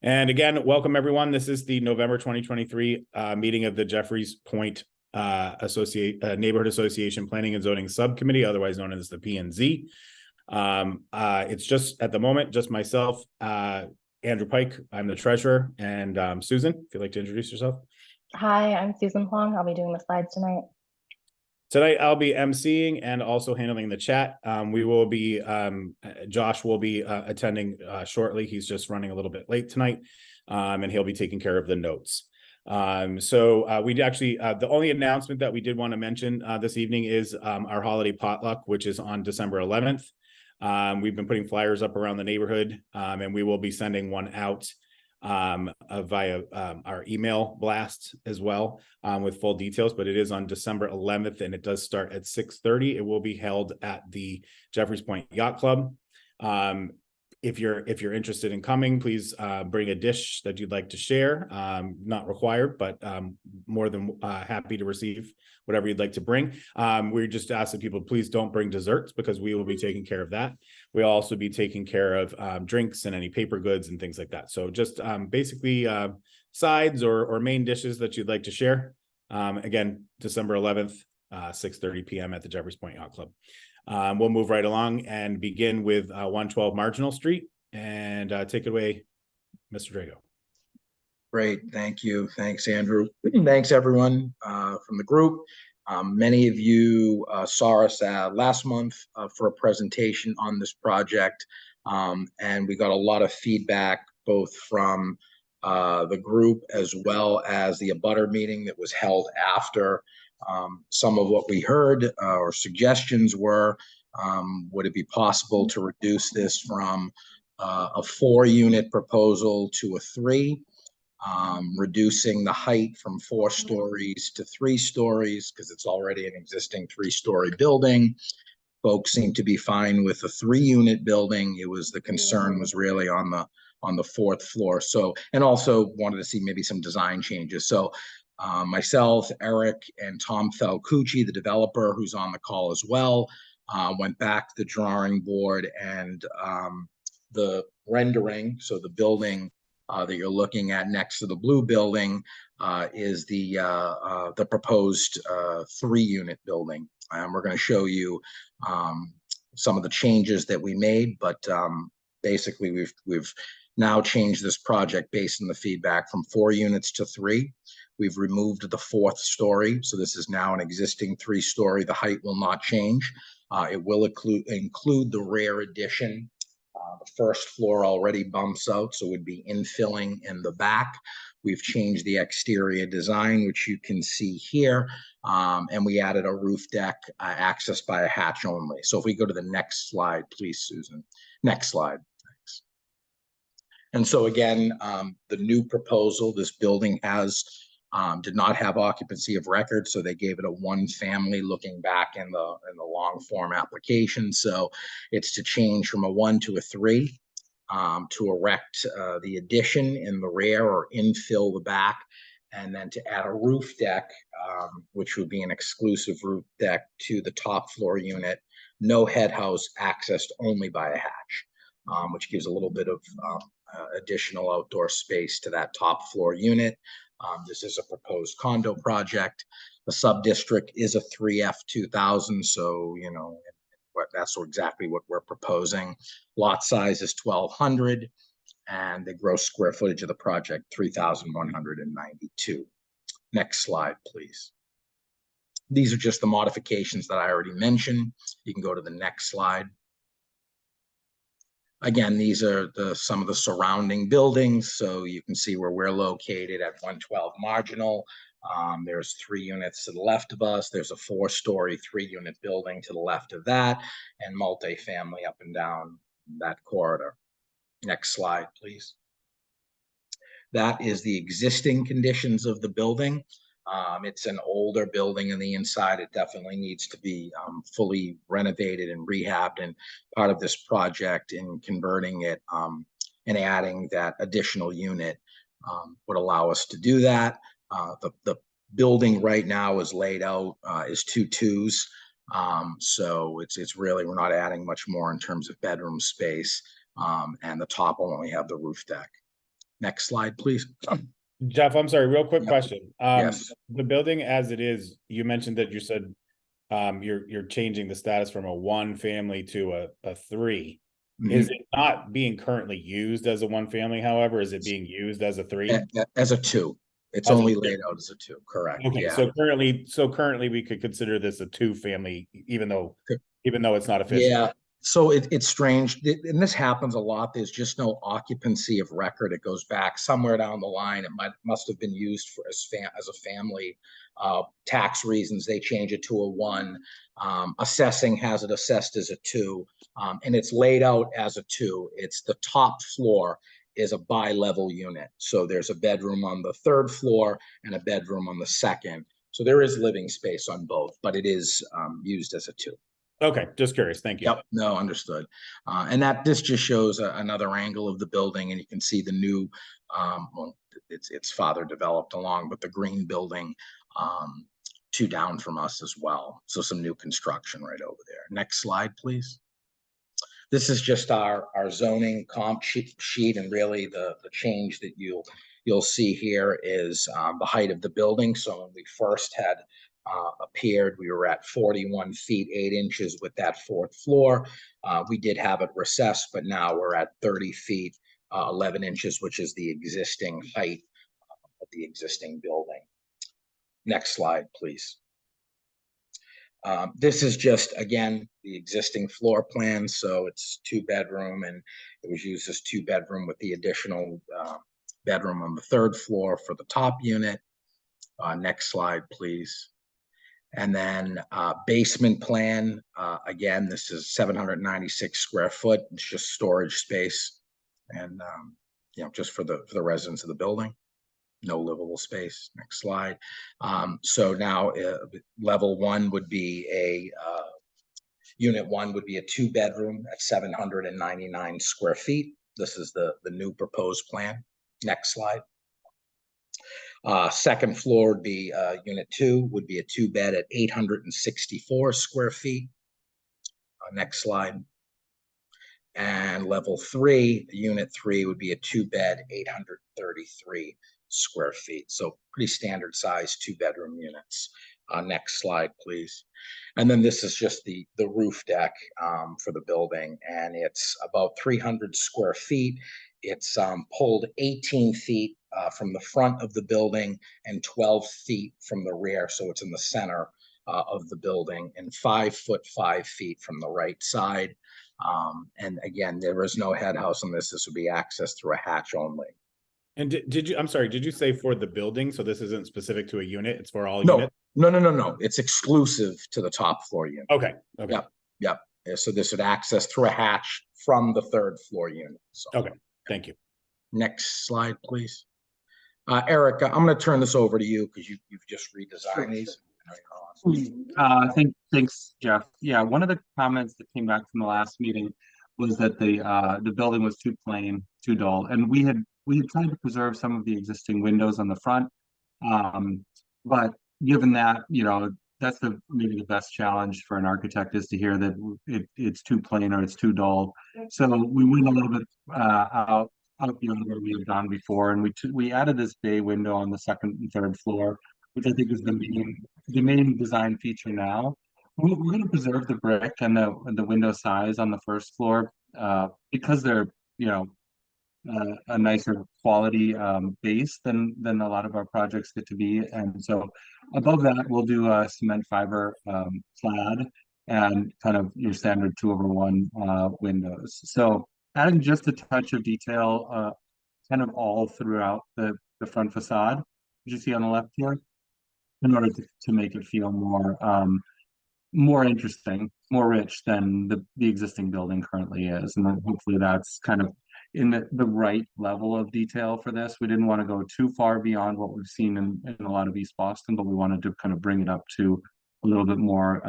And again, welcome everyone. This is the November 2023 meeting of the Jeffreys Point Neighborhood Association Planning and Zoning Subcommittee, otherwise known as the P&Z. It's just at the moment, just myself, Andrew Pike, I'm the treasurer, and Susan, if you'd like to introduce yourself. Hi, I'm Susan Huang. I'll be doing the slides tonight. Tonight, I'll be emceeing and also handling the chat. Josh will be attending shortly. He's just running a little bit late tonight, and he'll be taking care of the notes. The only announcement that we did want to mention this evening is our holiday potluck, which is on December 11th. We've been putting flyers up around the neighborhood, and we will be sending one out via our email blast as well, with full details, but it is on December 11th and it does start at 6:30. It will be held at the Jeffreys Point Yacht Club. If you're interested in coming, please bring a dish that you'd like to share. Not required, but more than happy to receive whatever you'd like to bring. We just ask that people please don't bring desserts because we will be taking care of that. We'll also be taking care of drinks and any paper goods and things like that. So just basically sides or main dishes that you'd like to share. Again, December 11th, 6:30 p.m. at the Jeffreys Point Yacht Club. We'll move right along and begin with 112 Marginal Street, and take it away, Mr. Drago. Great, thank you. Thanks, Andrew. Thanks, everyone from the group. Many of you saw us last month for a presentation on this project, and we got a lot of feedback both from the group as well as the abutter meeting that was held after. Some of what we heard or suggestions were, would it be possible to reduce this from a 4-unit proposal to a 3, reducing the height from 4 stories to 3 stories because it's already an existing 3-story building. Folks seem to be fine with a 3-unit building. The concern was really on the 4th floor. So, and also wanted to see maybe some design changes. So myself, Eric, and Tom Falcucci, the developer who's on the call as well, went back to the drawing board, and the rendering, so the building that you're looking at next to the blue building is the proposed 3-unit building. And we're going to show you some of the changes that we made, but basically we've now changed this project based on the feedback from 4 units to 3. We've removed the 4th story, so this is now an existing 3-story. The height will not change. It will include the rear addition. The 1st floor already bumps out, so it would be infilling in the back. We've changed the exterior design, which you can see here, and we added a roof deck accessed by a hatch only. So if we go to the next slide, please, Susan. Next slide. Thanks. And so again, the new proposal, this building did not have occupancy of record, so they gave it a 1-family looking back in the long form application. So it's to change from a 1 to a 3, to erect the addition in the rear or infill the back, and then to add a roof deck, which would be an exclusive roof deck to the top floor unit, no head house, accessed only by a hatch, which gives a little bit of additional outdoor space to that top floor unit. This is a proposed condo project. The sub-district is a 3F2000, so that's exactly what we're proposing. Lot size is 1,200, and the gross square footage of the project 3,192. Next slide, please. These are just the modifications that I already mentioned. You can go to the next slide. Again, these are some of the surrounding buildings, so you can see where we're located at 112 Marginal. There's 3 units to the left of us. There's a 4-story, 3-unit building to the left of that, and multifamily up and down that corridor. Next slide, please. That is the existing conditions of the building. It's an older building on the inside. It definitely needs to be fully renovated and rehabbed, and part of this project in converting it and adding that additional unit would allow us to do that. The building right now is laid out as 2 2s, so it's really, we're not adding much more in terms of bedroom space, and the top will only have the roof deck. Next slide, please. Jeff, I'm sorry, real quick Yep. question. Yes. The building as it is, you mentioned that you said you're changing the status from a one family to a three. Is it not being currently used as a one family, however? Is it being used as a three? As a two. It's As a only two. laid out as a two, correct? Okay, Yeah. so currently we could consider this a two family, even though it's not official. Yeah, so it's strange, and this happens a lot. There's just no occupancy of record. It goes back somewhere down the line. It must have been used for as a family. Tax reasons, they change it to a one. Assessing has it assessed as a two, and it's laid out as a two. It's the top floor is a bi-level unit. So there's a bedroom on the third floor and a bedroom on the second. So there is living space on both, but it is used as a two. Okay, just curious. Thank you. Yep, no, understood. And this just shows another angle of the building, and you can see the new, well, it's farther developed along, but the green building, two down from us as well. So some new construction right over there. Next slide, please. This is just our zoning comp sheet, and really the change that you'll see here is the height of the building. So when we first had appeared, we were at 41 feet 8 inches with that fourth floor. We did have it recessed, but now we're at 30 feet 11 inches, which is the existing height of the existing building. Next slide, please. This is just, again, the existing floor plan. So it's 2-bedroom, and it was used as 2-bedroom with the additional bedroom on the third floor for the top unit. Next slide, please. And then basement plan, again, this is 796 square foot. It's just storage space, and just for the residents of the building. No livable space. Next slide. So now level one would be unit one would be a 2-bedroom at 799 square feet. This is the new proposed plan. Next slide. Second floor would be unit two would be a 2-bed at 864 square feet. Next slide. And level three, unit three would be a 2-bed, 833 square feet. So pretty standard size 2-bedroom units. Next slide, please. And then this is just the roof deck for the building, and it's about 300 square feet. It's pulled 18 feet from the front of the building and 12 feet from the rear. So it's in the center of the building, and 5 foot 5 feet from the right side. And again, there is no head house on this. This would be accessed through a hatch only. And I'm sorry, did you say for the building? So this isn't specific to a unit, it's for all units? No. It's exclusive to the top floor unit. Okay. Yep. Yeah, so this would access through a hatch from the third floor unit. So. Okay, thank you. Next slide, please. Eric, I'm going to turn this over to you because you've just redesigned these. Thanks, Jeff. Yeah, one of the comments that came back from the last meeting was that the building was too plain, too dull, and we had tried to preserve some of the existing windows on the front, but given that, that's maybe the best challenge for an architect, is to hear that it's too plain or it's too dull. So we went a little bit out beyond where we have gone before, and we added this bay window on the second and third floor, which I think is the main design feature now. We're going to preserve the brick and the window size on the first floor because they're a nicer quality base than a lot of our projects get to be. And so above that, we'll do a cement fiber clad and kind of your standard 2/1 windows. So adding just a touch of detail kind of all throughout the front facade, as you see on the left here, in order to make it feel more interesting, more rich than the existing building currently is. And then hopefully that's kind of in the right level of detail for this. We didn't want to go too far beyond what we've seen in a lot of East Boston, but we wanted to kind of bring it up to a little bit more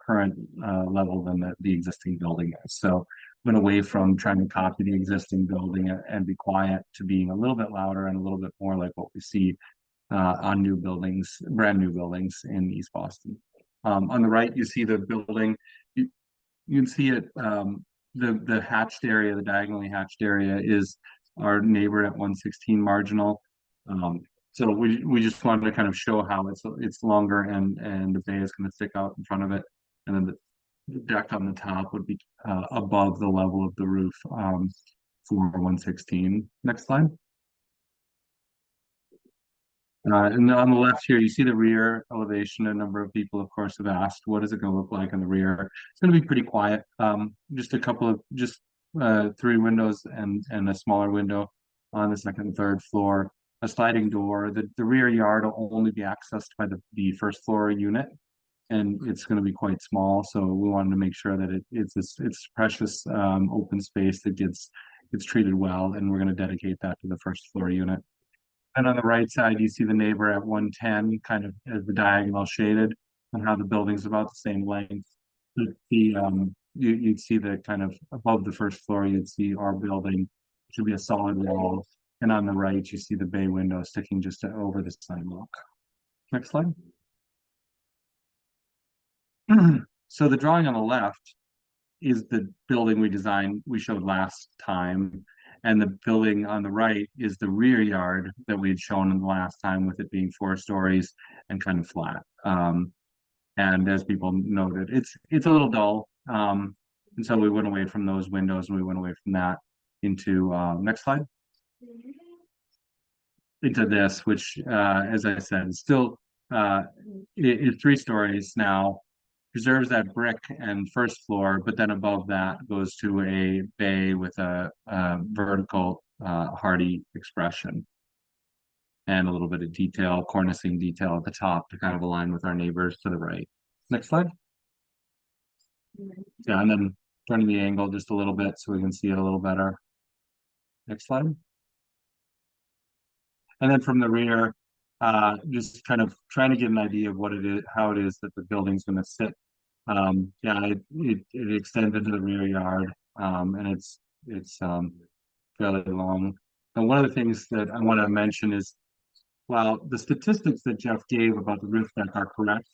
current level than the existing building is. So went away from trying to copy the existing building and be quiet to being a little bit louder and a little bit more like what we see on new buildings, brand new buildings in East Boston. On the right, you see the building. You can see it. The hatched area, the diagonally hatched area, is our neighbor at 116 Marginal. So we just wanted to kind of show how it's longer and the bay is going to stick out in front of it, and then the deck on the top would be above the level of the roof for 116. Next slide. And on the left here, you see the rear elevation. A number of people, of course, have asked, what is it going to look like in the rear? It's going to be pretty quiet. Just a couple of, just 3 windows and a smaller window on the second and third floor. A sliding door. The rear yard will only be accessed by the first floor unit, and it's going to be quite small. So we wanted to make sure that it's precious open space that gets treated well, and we're going to dedicate that to the first floor unit. And on the right side, you see the neighbor at 110, kind of as the diagonal shaded, and how the building's about the same length. You'd see the kind of above the first floor, you'd see our building, which would be a solid wall. And on the right, you see the bay window sticking just over the sidewalk. Next slide. So the drawing on the left is the building we showed last time. And the building on the right is the rear yard that we had shown in the last time, with it being 4 stories and kind of flat. And as people noted, it's a little dull. And so we went away from those windows, and we went away from that into next slide. Into this, which as I said, is still is 3 stories now. Preserves that brick and first floor, but then above that goes to a bay with a vertical hardy expression and a little bit of detail, cornicing detail at the top to kind of align with our neighbors to the right. Next slide. Yeah, and then turning the angle just a little bit so we can see it a little better. Next slide. And then from the rear, just kind of trying to get an idea of what it is, how it is that the building's going to sit. Yeah, it extends into the rear yard, and it's fairly long. And one of the things that I want to mention is, while the statistics that Jeff gave about the roof deck are correct,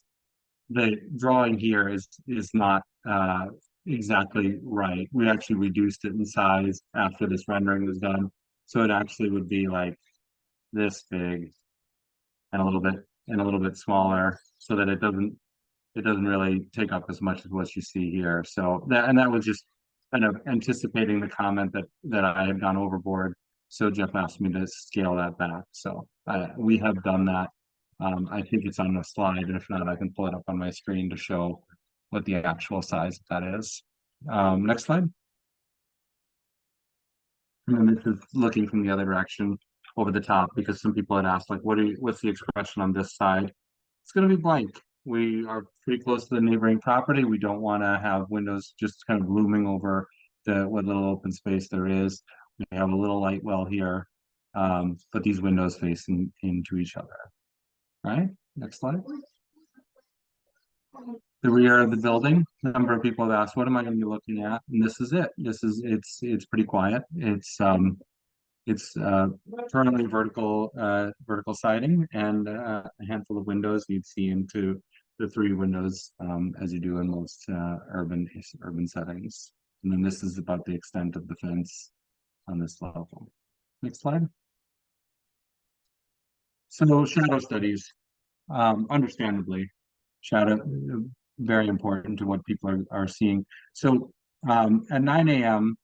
the drawing here is not exactly right. We actually reduced it in size after this rendering was done, so it actually would be like this big and a little bit smaller, so that it doesn't really take up as much as what you see here. So that was just kind of anticipating the comment that I had gone overboard. So Jeff asked me to scale that back. So we have done that. I think it's on the slide, and if not, I can pull it up on my screen to show what the actual size of that is. Next slide. And then this is looking from the other direction over the top, because some people had asked, like, what's the expression on this side? It's going to be blank. We are pretty close to the neighboring property. We don't want to have windows just kind of looming over what little open space there is. We have a little light well here, but these windows face into each other. All right, next slide. The rear of the building. A number of people have asked, what am I going to be looking at? And this is it. It's pretty quiet. It's permanently vertical siding, and a handful of windows. You'd see into the 3 windows, as you do in most urban settings. And then this is about the extent of the fence on this level. Next slide. So shadow studies, understandably, shadow very important to what people are seeing. So at 9 a.m.,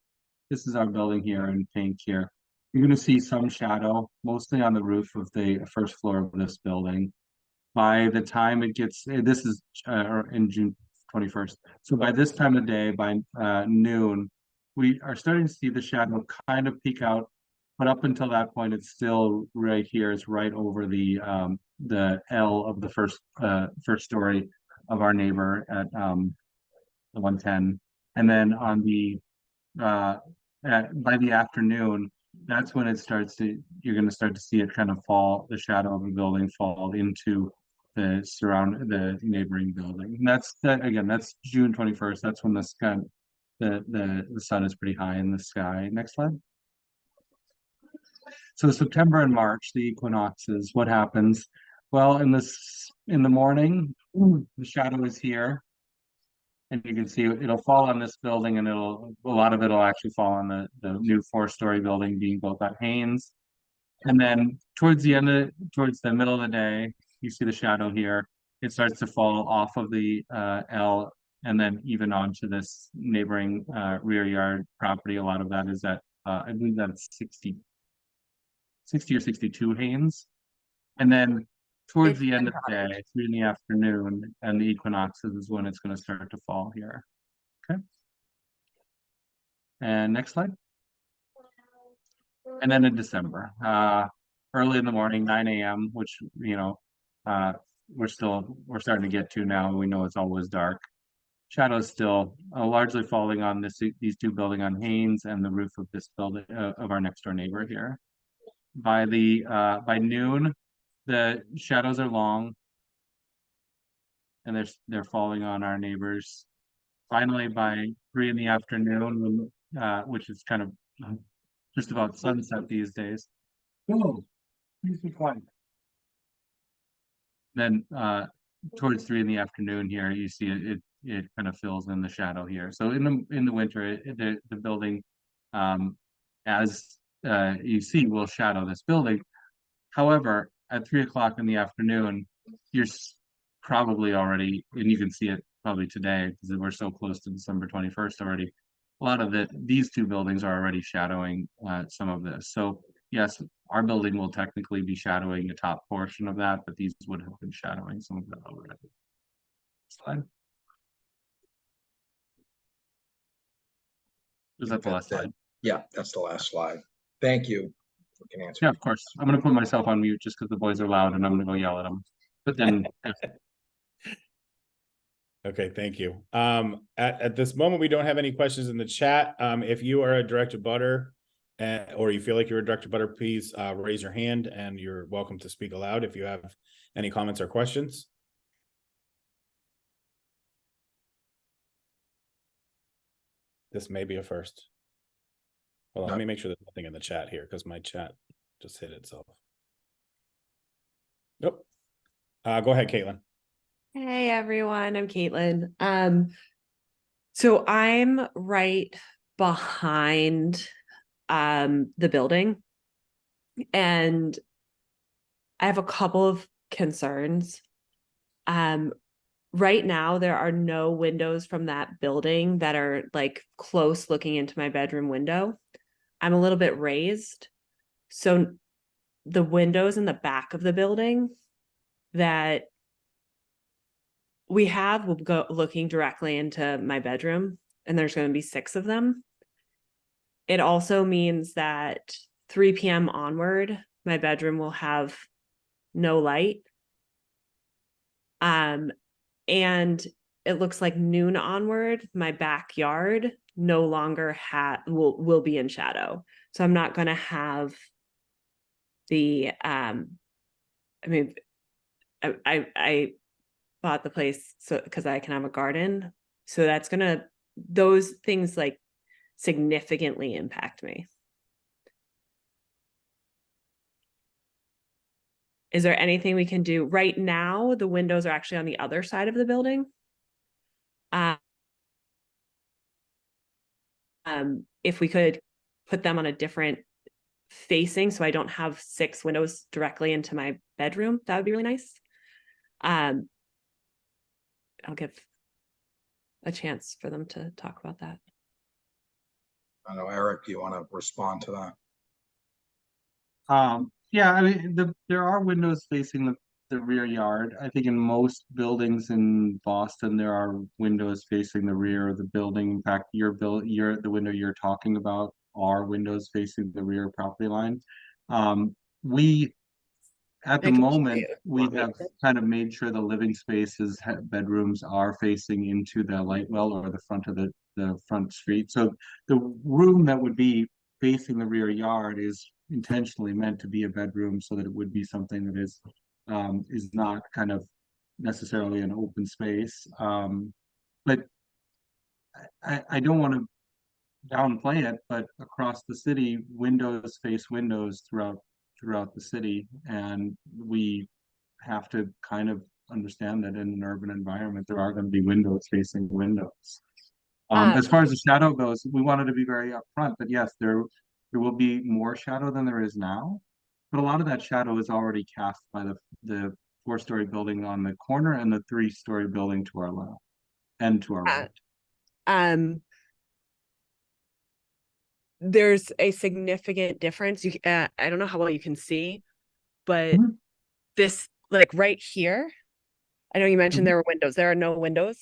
this is our building here in pink here. You're going to see some shadow, mostly on the roof of the first floor of this building. By the time it gets, this is in June 21st. So by this time of day, by noon, we are starting to see the shadow kind of peek out. But up until that point, it's still right here. It's right over the L of the first story of our neighbor at the 110. And then on the by the afternoon, that's when it starts to, you're going to start to see it kind of fall, the shadow of the building fall into the neighboring building. And that's June 21st. That's when the sky, the sun is pretty high in the sky. Next slide. So September and March, the equinoxes, what happens? Well, in the morning, the shadow is here. And you can see it'll fall on this building, and a lot of it'll actually fall on the new 4-story building being built at Haynes. And then towards the middle of the day, you see the shadow here. It starts to fall off of the L and then even onto this neighboring rear yard property. A lot of that is at I believe that's 60 or 62 Haynes. And then towards the end of the day, 3 in the afternoon, and the equinoxes is when it's going to start to fall here. Okay. And next slide. And then in December, early in the morning, 9 a.m., which, we're starting to get to now. We know it's always dark. Shadows still largely falling on these two buildings on Haynes and the roof of this building of our next door neighbor here. By noon, the shadows are long, and they're falling on our neighbors. Finally, by 3 in the afternoon, which is kind of just about sunset these days. Oh, please be quiet. Then towards 3 in the afternoon here, you see it kind of fills in the shadow here. So in the winter, the building, as you see, will shadow this building. However, at 3 o'clock in the afternoon, you're probably already, and you can see it probably today because we're so close to December 21st already. A lot of these two buildings are already shadowing some of this. So yes, our building will technically be shadowing the top portion of that, but these would have been shadowing some of that already. Slide. Is that the last slide? Yeah, that's the last slide. Thank you. We can answer. Yeah, of course. I'm going to put myself on mute just because the boys are loud and I'm going to go yell at them. But then, yeah. Okay, thank you. At this moment, we don't have any questions in the chat. If you are a direct abutter or you feel like you're a direct abutter, please raise your hand and you're welcome to speak aloud if you have any comments or questions. This may be a first. Well, let me make sure there's nothing in the chat here because my chat just hit itself. Nope. Go ahead, Caitlin. Hey everyone, I'm Caitlin. So I'm right behind the building, and I have a couple of concerns. Right now there are no windows from that building that are like close looking into my bedroom window. I'm a little bit raised, so the windows in the back of the building that we have will go looking directly into my bedroom, and there's going to be 6 of them. It also means that 3 p.m. onward, my bedroom will have no light. And it looks like noon onward, my backyard no longer will be in shadow. So I'm not going to have the I bought the place so because I can have a garden. So that's those things like significantly impact me. Is there anything we can do? Right now, the windows are actually on the other side of the building. If we could put them on a different facing so I don't have 6 windows directly into my bedroom, that would be really nice. I'll give a chance for them to talk about that. I know, Eric, do you want to respond to that? Yeah, I mean, there are windows facing the rear yard. I think in most buildings in Boston, there are windows facing the rear of the building. In fact, the window you're talking about are windows facing the rear property line. We At the moment, we have kind of made sure the living spaces, bedrooms are facing into the light well or the front of the front street. So the room that would be facing the rear yard is intentionally meant to be a bedroom so that it would be something that is not kind of necessarily an open space. But I don't want to downplay it, but across the city, windows face windows throughout the city, and we have to kind of understand that in an urban environment, there are going to be windows facing windows. Uh, As far as the shadow goes, we wanted to be very upfront, but yes, there will be more shadow than there is now. But a lot of that shadow is already cast by the 4-story building on the corner and the 3-story building to our left and to our right. um, there's a significant difference. I don't know how well you can see, but Mhm. this, like right here, I know you mentioned Mhm. there were windows. There are no windows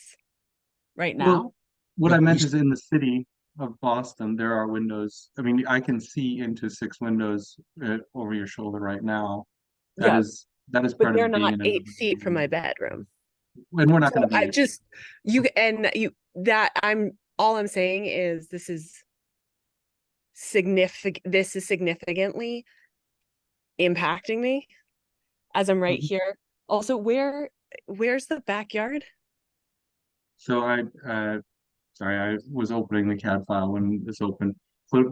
right now. Well, what I Yeah, meant we- is in the city of Boston, there are windows. I mean, I can see into 6 windows over your shoulder right now. That Yeah, is that is but part they're of being not in an 8 feet from my bedroom. and we're not So going to I be just, all I'm saying is this is significantly impacting me as I'm right Mhm. here. Also, where's the backyard? So sorry, I was opening the CAD file when this opened. So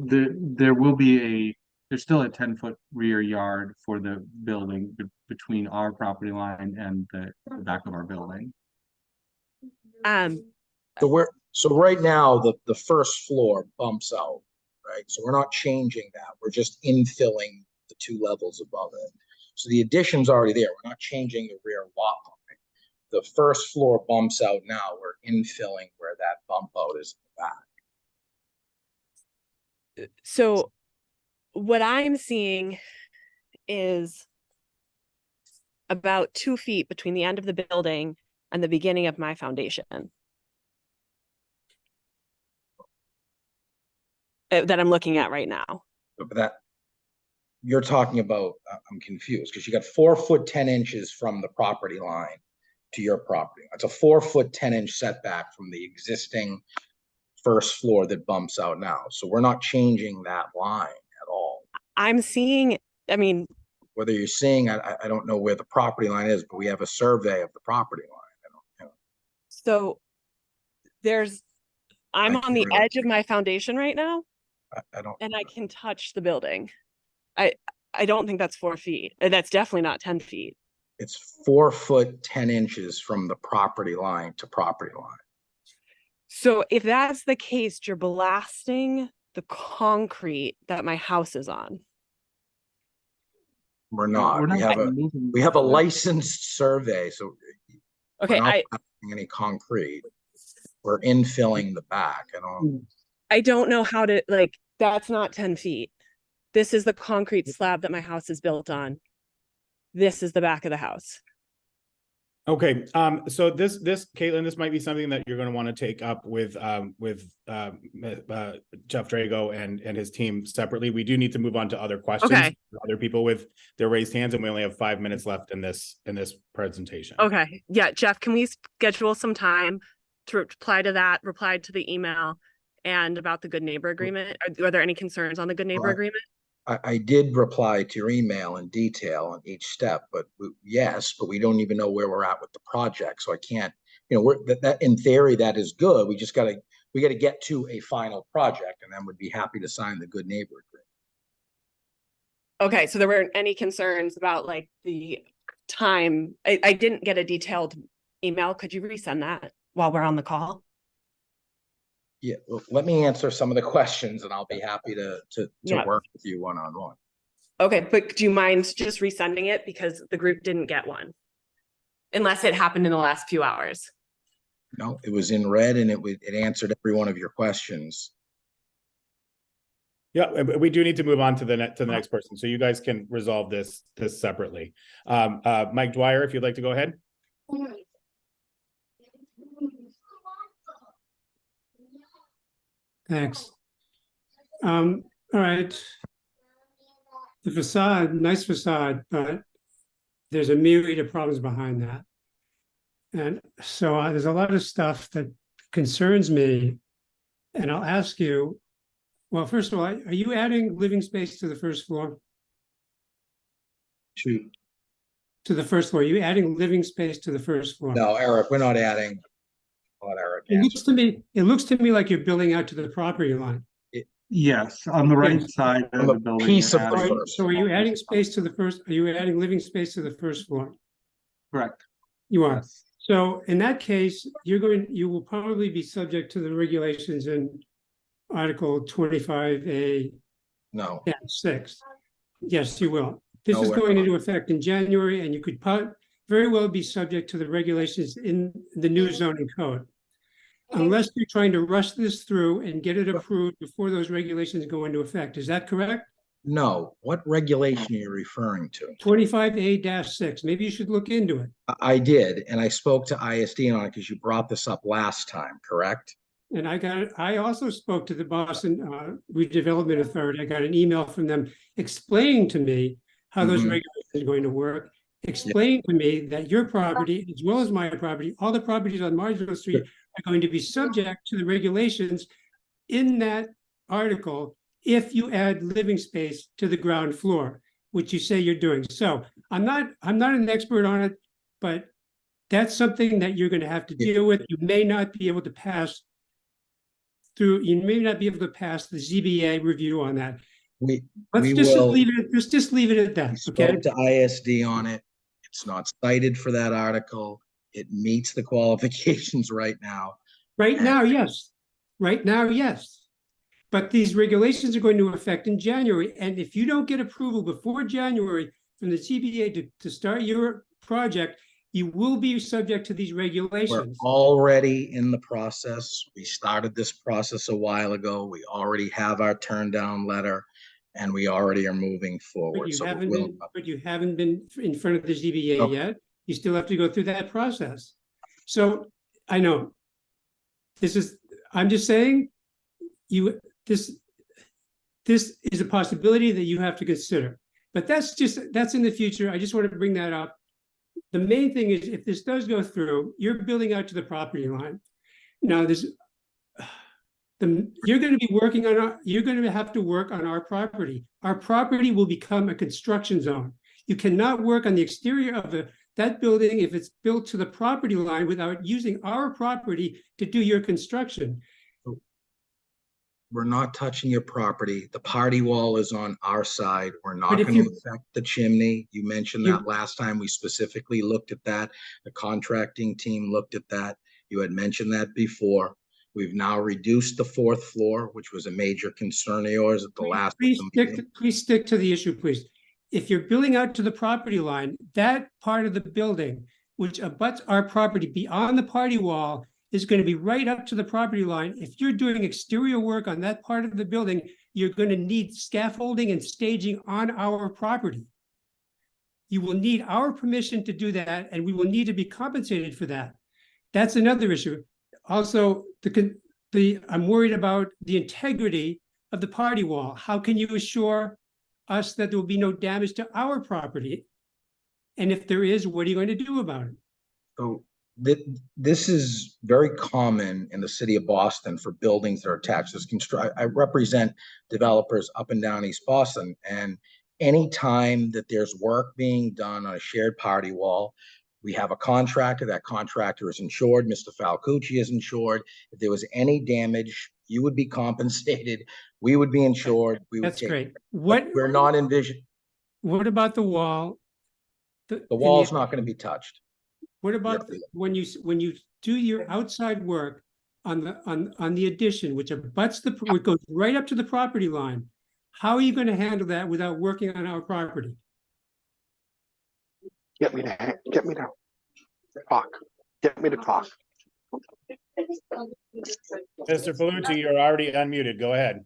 there's still a 10-foot rear yard for the building between our property line and the back of our building. So right now, the first floor bumps out, right? So we're not changing that. We're just infilling the 2 levels above it. So the addition's already there. We're not changing the rear lot line. The first floor bumps out now. We're infilling where that bump out is in the back. So what I'm seeing is about 2 feet between the end of the building and the beginning of my foundation. That I'm looking at right now. But that you're talking about, I'm confused because you got 4 foot 10 inches from the property line to your property. It's a 4 foot 10 inch setback from the existing first floor that bumps out now. So we're not changing that line at all. I'm seeing, I mean, Whether you're seeing, I don't know where the property line is, but we have a survey of the property line. so I'm I on the can't really- edge of my foundation right now, I don't. and I can touch the building. I don't think that's 4 feet. That's definitely not 10 feet. It's 4 foot 10 inches from the property line to property line. So if that's the case, you're blasting the concrete that my house is on. We're not. We're not We have a licensed survey, so Okay, we're not blasting any concrete. We're infilling the back. I don't know how to, like, that's not 10 feet. This is the concrete slab that my house is built on. This is the back of the house. Okay, so this Caitlin, this might be something that you're going to want to take up with Jeff Drago and his team separately. We do need to move on to other questions. Okay. Other people with their raised hands, and we only have 5 minutes left in this presentation. Okay, yeah, Jeff, can we schedule some time to reply to the email and about the good neighbor agreement? Are there any concerns on the good neighbor agreement? I did reply to your email in detail on each step, but yes, but we don't even know where we're at with the project. So I can't, that in theory, that is good. We just got to get to a final project, and then we'd be happy to sign the good neighbor agreement. Okay, so there weren't any concerns about like the time. I didn't get a detailed email. Could you resend that while we're on the call? Yeah, well, let me answer some of the questions, and I'll be happy to Yeah. work with you one-on-one. Okay, but do you mind just resending it because the group didn't get one? Unless it happened in the last few hours. No, it was in red, and it answered every one of your questions. Yeah, we do need to move on to the next person, so you guys can resolve this separately. Mike Dwyer, if you'd like to go ahead. Thanks. All right. The facade, nice facade, but there's a myriad of problems behind that. And so there's a lot of stuff that concerns me. And I'll ask you, well, first of all, are you adding living space to the first floor? To To the first floor? Are you adding living space to the first floor? No, Eric, we're not adding. Let Eric It answer. looks to me like you're building out to the property line. Yes, on the right side On of the the building. piece we're of the adding- first. So are you adding space to the first? Are you adding living space to the first floor? Correct. You are. Yes. So in that case, you will probably be subject to the regulations in Article 25A No, 6. Yes, you will. This No, is we're going not. into effect in January, and you could very well be subject to the regulations in the new zoning code. Unless you're trying to rush this through and get it approved before those regulations go into effect. Is that correct? no. What regulation are you referring to? 25A-6. Maybe you should look into it. I did, and I spoke to ISD on it because you brought this up last time, correct? And I also spoke to the Boston Redevelopment Authority. I got an email from them explaining to me how those Mhm. regulations are going to work, explaining to me that your property, as well as my property, all the properties on Marginal Street are going to be subject to the regulations in that article if you add living space to the ground floor, which you say you're doing. So I'm not an expert on it, but that's something that you're going to have to deal with. You may not be able to pass the ZBA review on that. Let's We just will. leave it. Let's just leave it at that. We Okay. spoke to ISD on it. It's not cited for that article. It meets the qualifications right now. Right now, yes. Right now, yes. But these regulations are going to affect in January. And if you don't get approval before January from the ZBA to start your project, you will be subject to these We're regulations. already in the process. We started this process a while ago. We already have our turn down letter and we already are moving But forward. you So haven't we'll, been in front of the ZBA Okay. yet. You still have to go through that process. So I know I'm just saying this is a possibility that you have to consider. But that's in the future. I just want to bring that up. The main thing is if this does go through, you're building out to the property line. Now you're going to be working on you're going to have to work on our property. Our property will become a construction zone. You cannot work on the exterior of that building if it's built to the property line without using our property to do your construction. we're not touching your property. The party wall is on our side. We're not But if going to you- affect the chimney. You mentioned You- that last time. We specifically looked at that. The contracting team looked at that. You had mentioned that before. We've now reduced the fourth floor, which was a major concern of yours at the last meeting. Please stick to the issue, please. If you're building out to the property line, that part of the building, which abuts our property beyond the party wall, is going to be right up to the property line. If you're doing exterior work on that part of the building, you're going to need scaffolding and staging on our property. You will need our permission to do that, and we will need to be compensated for that. That's another issue. Also, I'm worried about the integrity of the party wall. How can you assure us that there will be no damage to our property? And if there is, what are you going to do about it? So this is very common in the city of Boston for buildings that are attached. I represent developers up and down East Boston, and anytime that there's work being done on a shared party wall, we have a contractor. That contractor is insured. Mr. Falcucci is insured. If there was any damage, you would be compensated. We would be insured. That's great. We're not envisioning. What about the wall? The wall's not going to be touched. What about when you do your outside work on the addition, which goes right up to the property line? How are you going to handle that without working on our property? Get me to talk. Get me to talk. Mr. Palucci, you're already unmuted. Go ahead.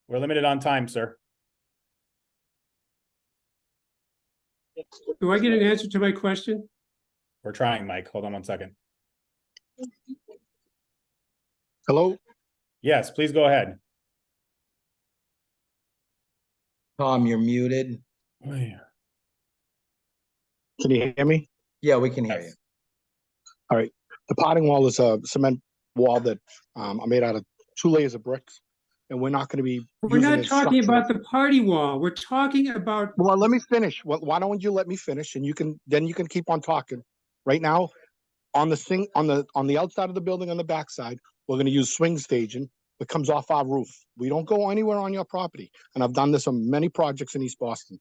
We're limited on time, sir. Do I get an answer to my question? We're trying, Mike. Hold on one second. Hello? Yes, please go ahead. Tom, you're muted. Oh, yeah. Can you hear me? Yeah, we can hear you. Yes. All right. The potting wall is a cement wall that I made out of 2 layers of bricks, and we're not going to be. We're not talking about the party wall. We're talking about. Well, let me finish. Well, why don't you let me finish, and you can keep on talking. Right now, on the outside of the building on the backside, we're going to use swing staging, that comes off our roof. We don't go anywhere on your property. And I've done this on many projects in East Boston.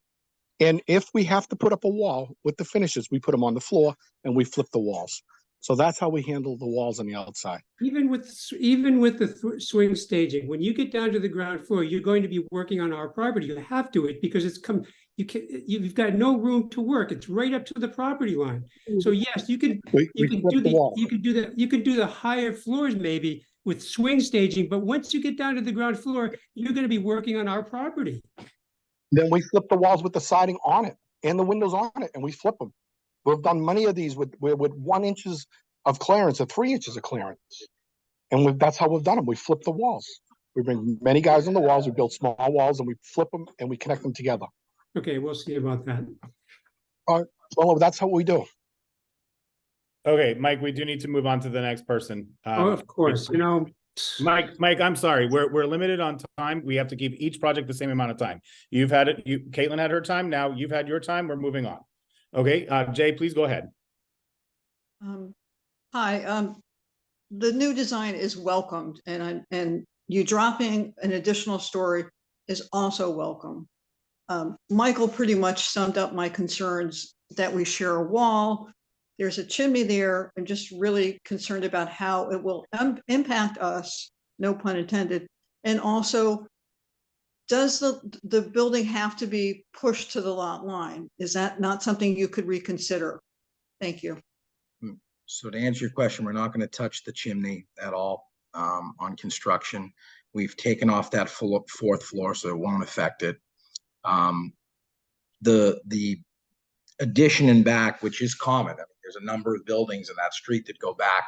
And if we have to put up a wall with the finishes, we put them on the floor and we flip the walls. So that's how we handle the walls on the outside. Even with the swing staging, when you get down to the ground floor, you're going to be working on our property. You have to because you've got no room to work. It's right up to the property line. So yes, you can We flip do the wall. you can do the higher floors maybe with swing staging, but once you get down to the ground floor, you're going to be working on our property. Then we flip the walls with the siding on it and the windows on it, and we flip them. We've done many of these with 1 inches of clearance or 3 inches of clearance. And that's how we've done them. We flip the walls. We bring many guys on the walls, we build small walls, and we flip them and we connect them together. Okay, we'll see about that. Well, that's how we do. Okay, Mike, we do need to move on to the next person. Oh, of course, Mike, I'm sorry. We're limited on time. We have to give each project the same amount of time. You've had it. Caitlin had her time. Now you've had your time. We're moving on. Okay, Jay, please go ahead. Hi, the new design is welcomed, and you dropping an additional story is also welcome. Michael pretty much summed up my concerns that we share a wall. There's a chimney there. I'm just really concerned about how it will impact us, no pun intended. And also, does the building have to be pushed to the lot line? Is that not something you could reconsider? Thank you. So to answer your question, we're not going to touch the chimney at all on construction. We've taken off that fourth floor, so it won't affect it. The addition in back, which is common. I mean, there's a number of buildings in that street that go back,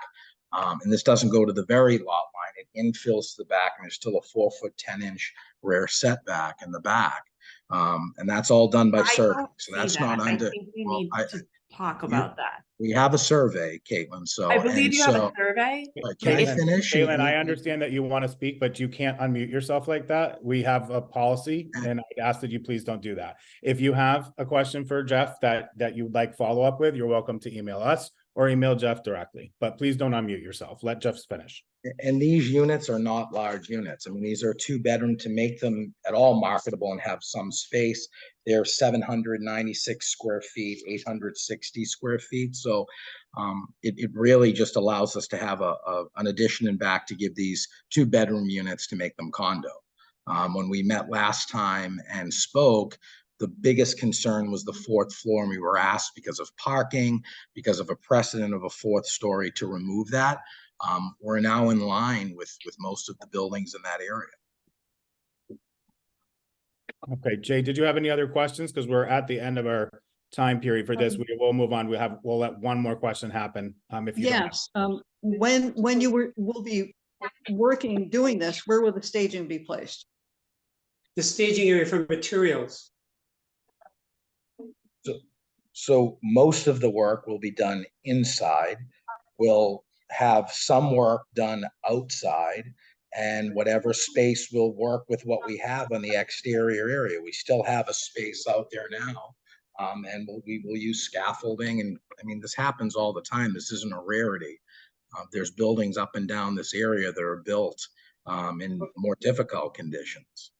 and this doesn't go to the very lot line. It infills the back, and there's still a 4-foot 10-inch rear setback in the back, and that's all done by survey. So that's not under. I think we need to talk about that. We have a survey, Caitlin. So I believe you have a survey. Can I finish? Caitlin, I understand that you want to speak, but you can't unmute yourself like that. We have a policy, and I'd ask that you please don't do that. If you have a question for Jeff that you'd like follow up with, you're welcome to email us or email Jeff directly, but please don't unmute yourself. Let Jeff finish. And these units are not large units. I mean, these are 2-bedroom. To make them at all marketable and have some space, they're 796 square feet, 860 square feet. So it really just allows us to have an addition in back to give these 2-bedroom units to make them condo. When we met last time and spoke, the biggest concern was the 4th floor, and we were asked because of parking, because of a precedent of a 4th story, to remove that. We're now in line with most of the buildings in that area. Okay, Jay, did you have any other questions? Because we're at the end of our time period for this. We'll move on. We'll let one more question happen. If you Yes, when you will be working doing this, where will the staging be placed? The staging area for materials. So most of the work will be done inside. We'll have some work done outside, and whatever space will work with what we have on the exterior area. We still have a space out there now, and we will use scaffolding. And I mean, this happens all the time. This isn't a rarity. There's buildings up and down this area that are built in more difficult conditions.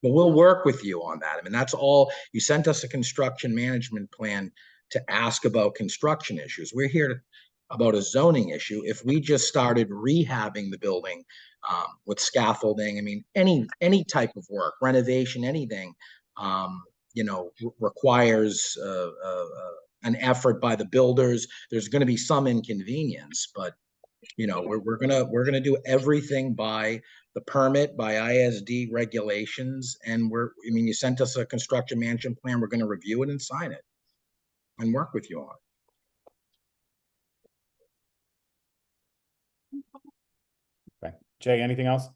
But we'll work with you on that. I mean, that's all. You sent us a construction management plan to ask about construction issues. We're here about a zoning issue. If we just started rehabbing the building with scaffolding, I mean, any type of work, renovation, anything, requires an effort by the builders. There's going to be some inconvenience, but we're gonna do everything by the permit, by ISD regulations, and you sent us a construction management plan. We're going to review it and sign it and work with you on it. Okay, Jay, anything else?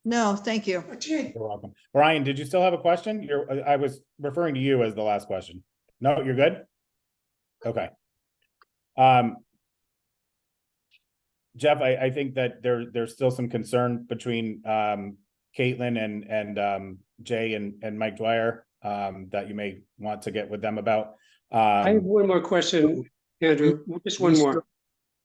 No, thank you. You're welcome. Brian, did you still have a question? I was referring to you as the last question. No, you're good? Okay. Jeff, I think that there's still some concern between Caitlin and Jay and Mike Dwyer that you may want to get with them about. I have one more question, Andrew. Just one more.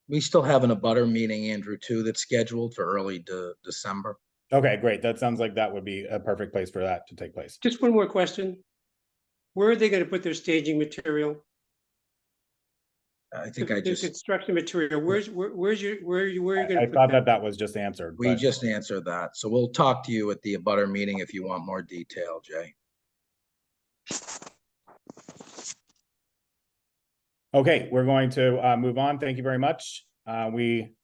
We still have an abutter meeting, Andrew, too, that's scheduled for early December. Okay, great. That sounds like that would be a perfect place for that to take place. Just one more question. Where are they going to put their staging material? I think The construction material. Where are you going to I put thought that? that was just answered. we but- just answered that. So we'll talk to you at the abutter meeting if you want more detail, Jay. Okay, we're going to move on. Thank you very much. We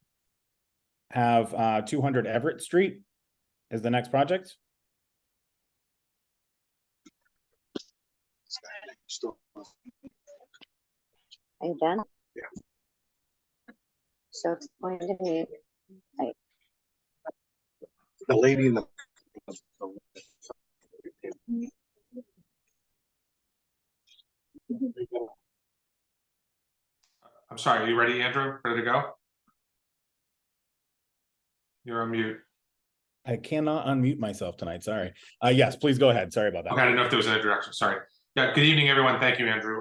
have 200 Everett Street is the next project. Are you done? Yeah. So explain to me, The lady in the. I'm sorry, are you ready, Andrew? Ready to go? You're on mute. I cannot unmute myself tonight. Sorry. Yes, please go ahead. Sorry about that. Okay, I didn't know if there was an introduction. Sorry. Yeah, good evening, everyone. Thank you, Andrew.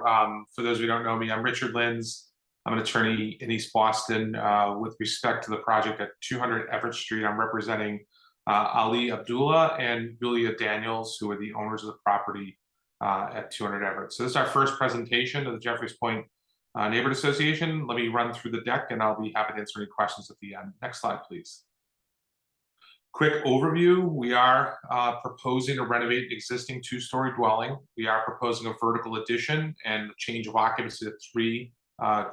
For those who don't know me, I'm Richard Linz. I'm an attorney in East Boston. With respect to the project at 200 Everett Street, I'm representing Ali Abdullah and Julia Daniels, who are the owners of the property at 200 Everett. So this is our first presentation to the Jeffreys Point Neighborhood Association. Let me run through the deck and I'll be happy to answer any questions at the end. Next slide, please. Quick overview, we are proposing to renovate an existing two-story dwelling. We are proposing a vertical addition and the change of occupancy to 3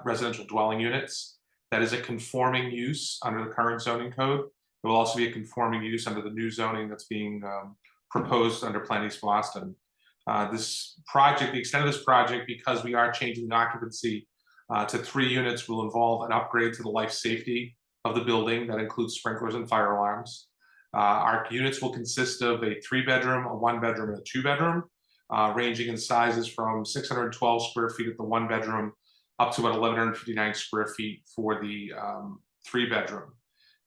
residential dwelling units. That is a conforming use under the current zoning code. It will also be a conforming use under the new zoning that's being proposed under Plan East Boston. This project, the extent of this project, because we are changing the occupancy to 3 units, will involve an upgrade to the life safety of the building that includes sprinklers and fire alarms. Our units will consist of a 3-bedroom, a 1-bedroom, and a 2-bedroom, ranging in sizes from 612 square feet at the 1-bedroom up to about 1,159 square feet for the 3-bedroom.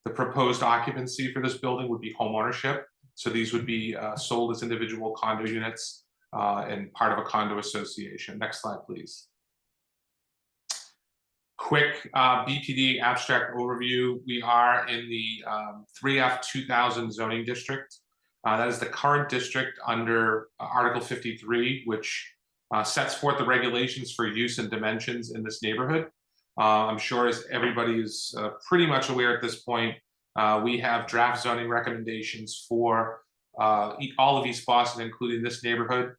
The proposed occupancy for this building would be home ownership. So these would be sold as individual condo units and part of a condo association. Next slide, please. Quick BPD abstract overview. We are in the 3F 2000 zoning district. That is the current district under Article 53, which sets forth the regulations for use and dimensions in this neighborhood. I'm sure as everybody is pretty much aware at this point, we have draft zoning recommendations for all of East Boston, including this neighborhood.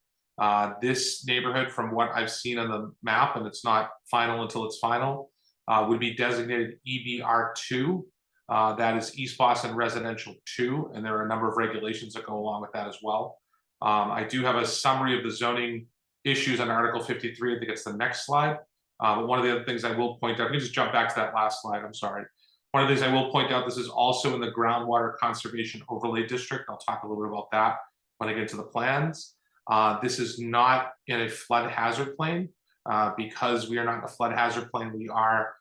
This neighborhood, from what I've seen on the map, and it's not final until it's final, would be designated EBR2. That is East Boston Residential 2, and there are a number of regulations that go along with that as well. I do have a summary of the zoning issues on Article 53. I think it's the next slide. But one of the other things I will point out, let me just jump back to that last slide, I'm sorry. One of the things I will point out, this is also in the Groundwater Conservation Overlay District. I'll talk a little bit about that when I get into the plans. This is not in a flood hazard plain. Because we are not in a flood hazard plain, we are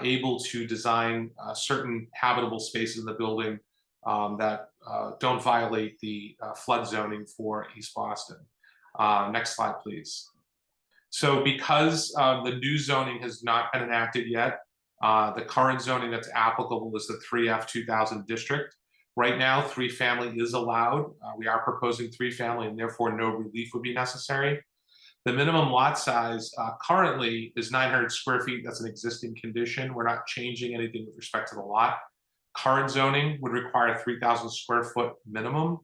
able to design certain habitable spaces in the building that don't violate the flood zoning for East Boston. Next slide, please. So because the new zoning has not been enacted yet, the current zoning that's applicable is the 3F 2000 district. Right now, 3-family is allowed. We are proposing 3-family, and therefore no relief would be necessary. The minimum lot size currently is 900 square feet. That's an existing condition. We're not changing anything with respect to the lot. Current zoning would require 3,000 square foot minimum.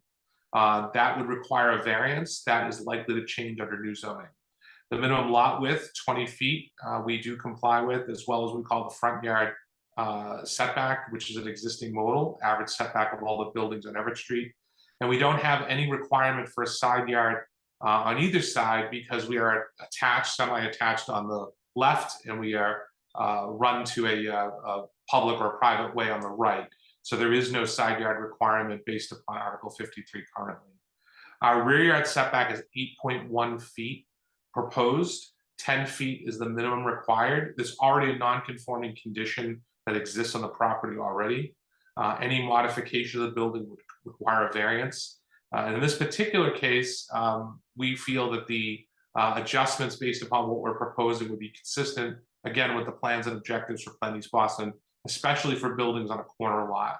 That would require a variance. That is likely to change under new zoning. The minimum lot width, 20 feet, we do comply with, as well as we call the front yard setback, which is an existing modal, average setback of all the buildings on Everett Street. And we don't have any requirement for a side yard on either side because we are attached, semi-attached on the left, and we are run to a public or private way on the right. So there is no side yard requirement based upon Article 53 currently. Our rear yard setback is 8.1 feet proposed. 10 feet is the minimum required. There's already a non-conforming condition that exists on the property already. Any modification of the building would require a variance. And in this particular case, we feel that the adjustments based upon what we're proposing would be consistent, again, with the plans and objectives for Plan East Boston especially for buildings on a corner lot.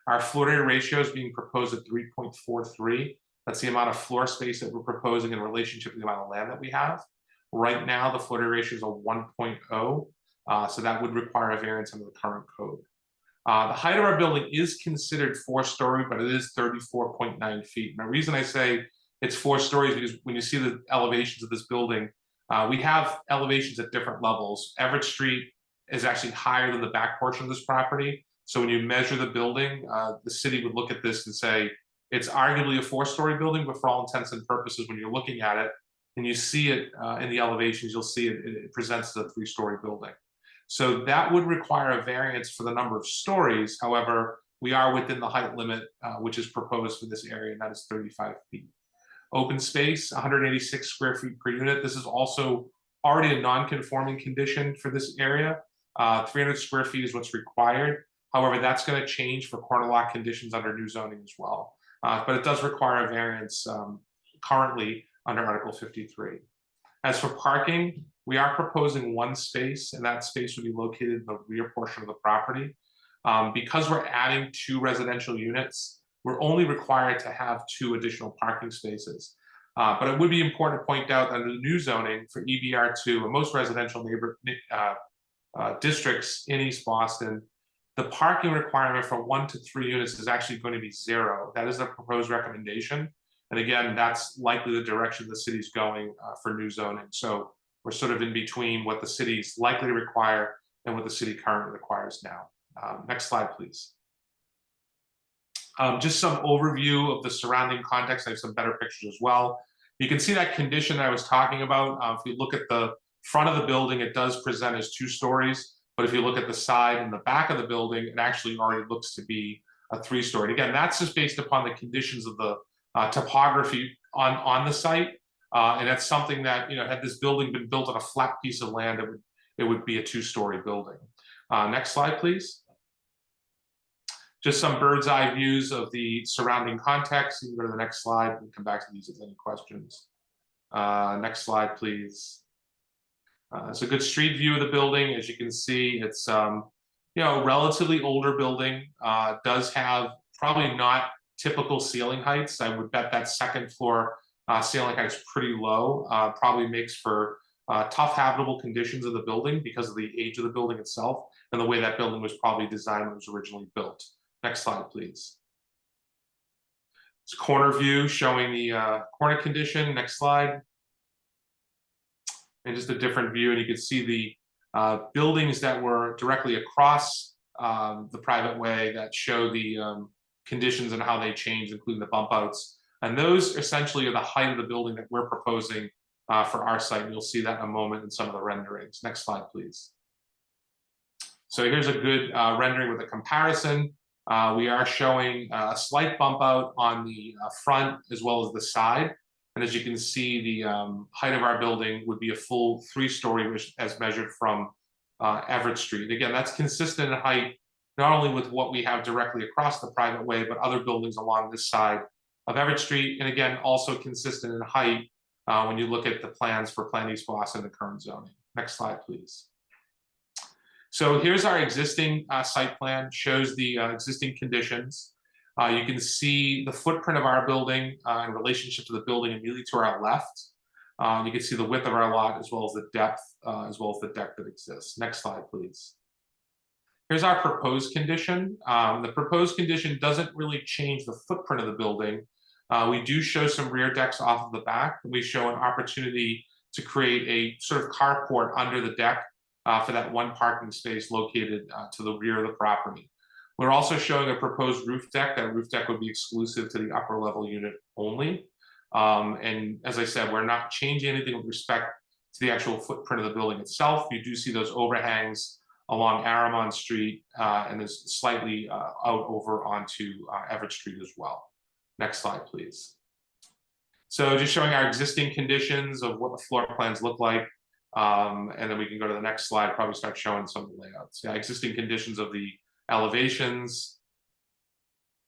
Our floor area ratio is being proposed at 3.43. That's the amount of floor space that we're proposing in relationship to the amount of land that we have. Right now, the floor area ratio is a 1.0, so that would require a variance under the current code. The height of our building is considered 4-story, but it is 34.9 feet. And the reason I say it's 4 stories is because when you see the elevations of this building, we have elevations at different levels. Everett Street is actually higher than the back portion of this property. So when you measure the building, the city would look at this and say, it's arguably a 4-story building, but for all intents and purposes, when you're looking at it and you see it in the elevations, you'll see it presents as a 3-story building. So that would require a variance for the number of stories. However, we are within the height limit, which is proposed for this area, and that is 35 feet. Open space, 186 square feet per unit. This is also already a non-conforming condition for this area. 300 square feet is what's required. However, that's going to change for corner lot conditions under new zoning as well. But it does require a variance currently under Article 53. As for parking, we are proposing 1 space, and that space would be located in the rear portion of the property. Because we're adding 2 residential units, we're only required to have 2 additional parking spaces. But it would be important to point out that under the new zoning for EBR2 and most residential districts in East Boston, the parking requirement for 1 to 3 units is actually going to be 0. That is the proposed recommendation. And again, that's likely the direction the city's going for new zoning. So we're sort of in between what the city's likely to require and what the city currently requires now. Next slide, please. Just some overview of the surrounding context. I have some better pictures as well. You can see that condition that I was talking about. If you look at the front of the building, it does present as 2 stories. But if you look at the side and the back of the building, it actually already looks to be a 3-story. And again, that's just based upon the conditions of the topography on the site. And that's something that, had this building been built on a flat piece of land, it would be a 2-story building. Next slide, please. Just some bird's eye views of the surrounding context. You can go to the next slide and come back to these if any questions. Next slide, please. It's a good street view of the building. As you can see, it's relatively older building. Does have probably not typical ceiling heights. I would bet that 2nd floor ceiling height is pretty low. Probably makes for tough habitable conditions of the building because of the age of the building itself and the way that building was probably designed when it was originally built. Next slide, please. It's a corner view showing the corner condition. Next slide. And just a different view, and you can see the buildings that were directly across the private way that show the conditions and how they change, including the bump outs. And those essentially are the height of the building that we're proposing for our site. And you'll see that in a moment in some of the renderings. Next slide, please. So here's a good rendering with a comparison. We are showing a slight bump out on the front as well as the side. And as you can see, the height of our building would be a full 3-story as measured from Everett Street. Again, that's consistent in height, not only with what we have directly across the private way, but other buildings along this side of Everett Street. And again, also consistent in height when you look at the plans for Plan East Boston, the current zoning. Next slide, please. So here's our existing site plan, shows the existing conditions. You can see the footprint of our building in relationship to the building immediately to our left. You can see the width of our lot as well as the depth, as well as the deck that exists. Next slide, please. Here's our proposed condition. The proposed condition doesn't really change the footprint of the building. We do show some rear decks off of the back. We show an opportunity to create a sort of carport under the deck for that 1 parking space located to the rear of the property. We're also showing a proposed roof deck. That roof deck would be exclusive to the upper level unit only. And as I said, we're not changing anything with respect to the actual footprint of the building itself. You do see those overhangs along Aramon Street and there's slightly out over onto Everett Street as well. Next slide, please. So just showing our existing conditions of what the floor plans look like. And then we can go to the next slide, probably start showing some of the layouts. Yeah, existing conditions of the elevations.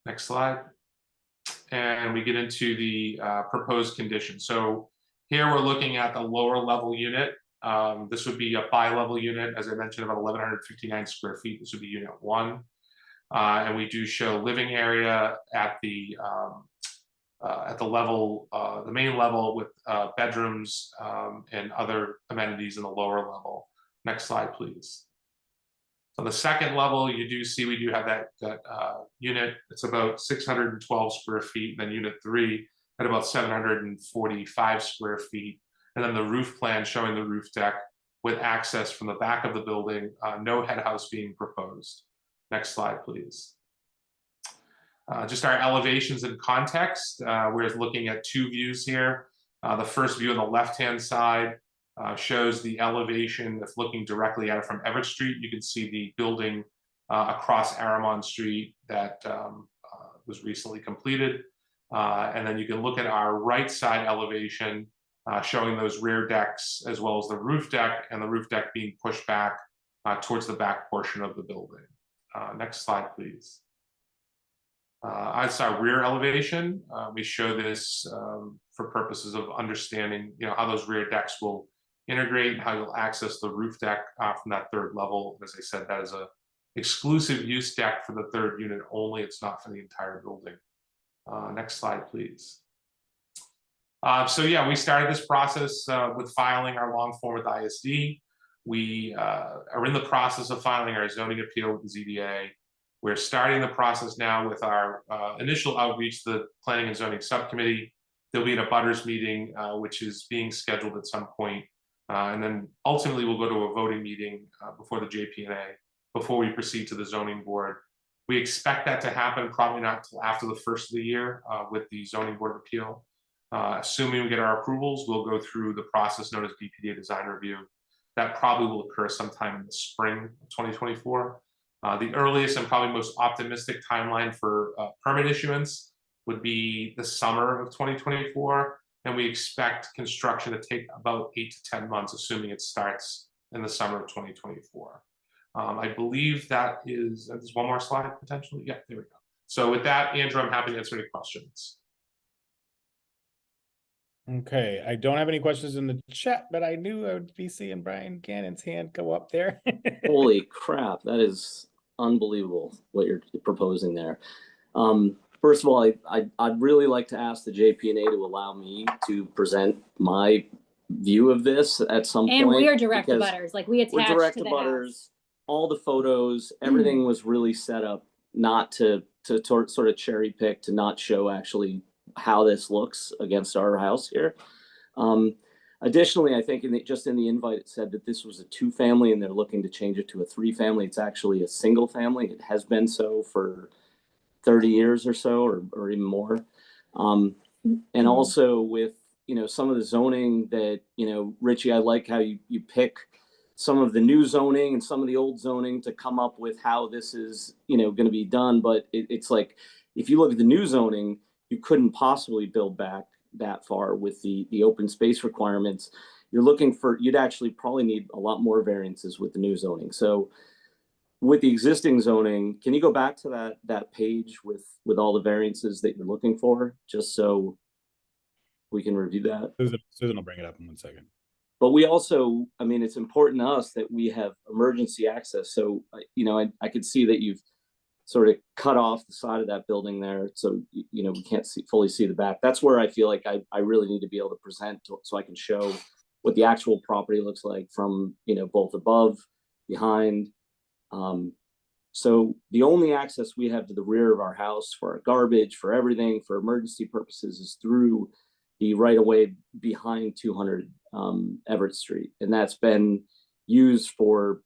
Next slide. And we get into the proposed condition. So here we're looking at the lower level unit. This would be a bi-level unit, as I mentioned, about 1,159 square feet. This would be unit 1. And we do show living area at the level, the main level, with bedrooms and other amenities in the lower level. Next slide, please. On the second level, you do see we do have that unit. It's about 612 square feet. Then unit 3 at about 745 square feet. And then the roof plan showing the roof deck with access from the back of the building, no head house being proposed. Next slide, please. Just our elevations and context. We're looking at 2 views here. The first view on the left-hand side shows the elevation that's looking directly at it from Everett Street. You can see the building across Aramon Street that was recently completed. And then you can look at our right side elevation showing those rear decks as well as the roof deck, and the roof deck being pushed back towards the back portion of the building. Next slide, please. That's our rear elevation. We show this for purposes of understanding, how those rear decks will integrate and how you'll access the roof deck from that third level. As I said, that is a exclusive use deck for the third unit only. It's not for the entire building. Next slide, please. So yeah, we started this process with filing our long form with ISD. We are in the process of filing our zoning appeal with the ZBA. We're starting the process now with our initial outreach to the Planning and Zoning Subcommittee. There'll be a butters meeting, which is being scheduled at some point. And then ultimately we'll go to a voting meeting before the JP&A before we proceed to the zoning board. We expect that to happen probably not until after the first of the year with the zoning board of appeal. Assuming we get our approvals, we'll go through the process known as BPDA design review. That probably will occur sometime in the spring of 2024. The earliest and probably most optimistic timeline for permit issuance would be the summer of 2024. And we expect construction to take about 8 to 10 months, assuming it starts in the summer of 2024. I believe that is, there's one more slide potentially. Yeah, there we go. So with that, Andrew, I'm happy to answer any questions. Okay, I don't have any questions in the chat, but I knew I would be seeing Brian Gannon's hand go up there. Holy crap, that is unbelievable what you're proposing there. First of all, I'd really like to ask the JP&A to allow me to present my view of this at some point. And we are direct abutters, like we attach we're direct to the abutters. house. All the photos, everything was really set up not to sort of cherry pick, to not show actually how this looks against our house here. Additionally, I think just in the invite, it said that this was a 2-family and they're looking to change it to a 3-family. It's actually a single family. It has been so for 30 years or so, or even more. And also with, some of the zoning that, Richie, I like how you pick some of the new zoning and some of the old zoning to come up with how this is, going to be done. But it's like, if you look at the new zoning, you couldn't possibly build back that far with the open space requirements. You'd actually probably need a lot more variances with the new zoning. So with the existing zoning, can you go back to that page with all the variances that you're looking for, just so we can review that? Susan will bring it up in 1 second. But we also, it's important to us that we have emergency access. So, I could see that you've sort of cut off the side of that building there. So, we can't fully see the back. That's where I feel like I really need to be able to present so I can show what the actual property looks like from, both above, behind. So the only access we have to the rear of our house for our garbage, for everything, for emergency purposes is through the right of way behind 200 Everett Street. And that's been used for,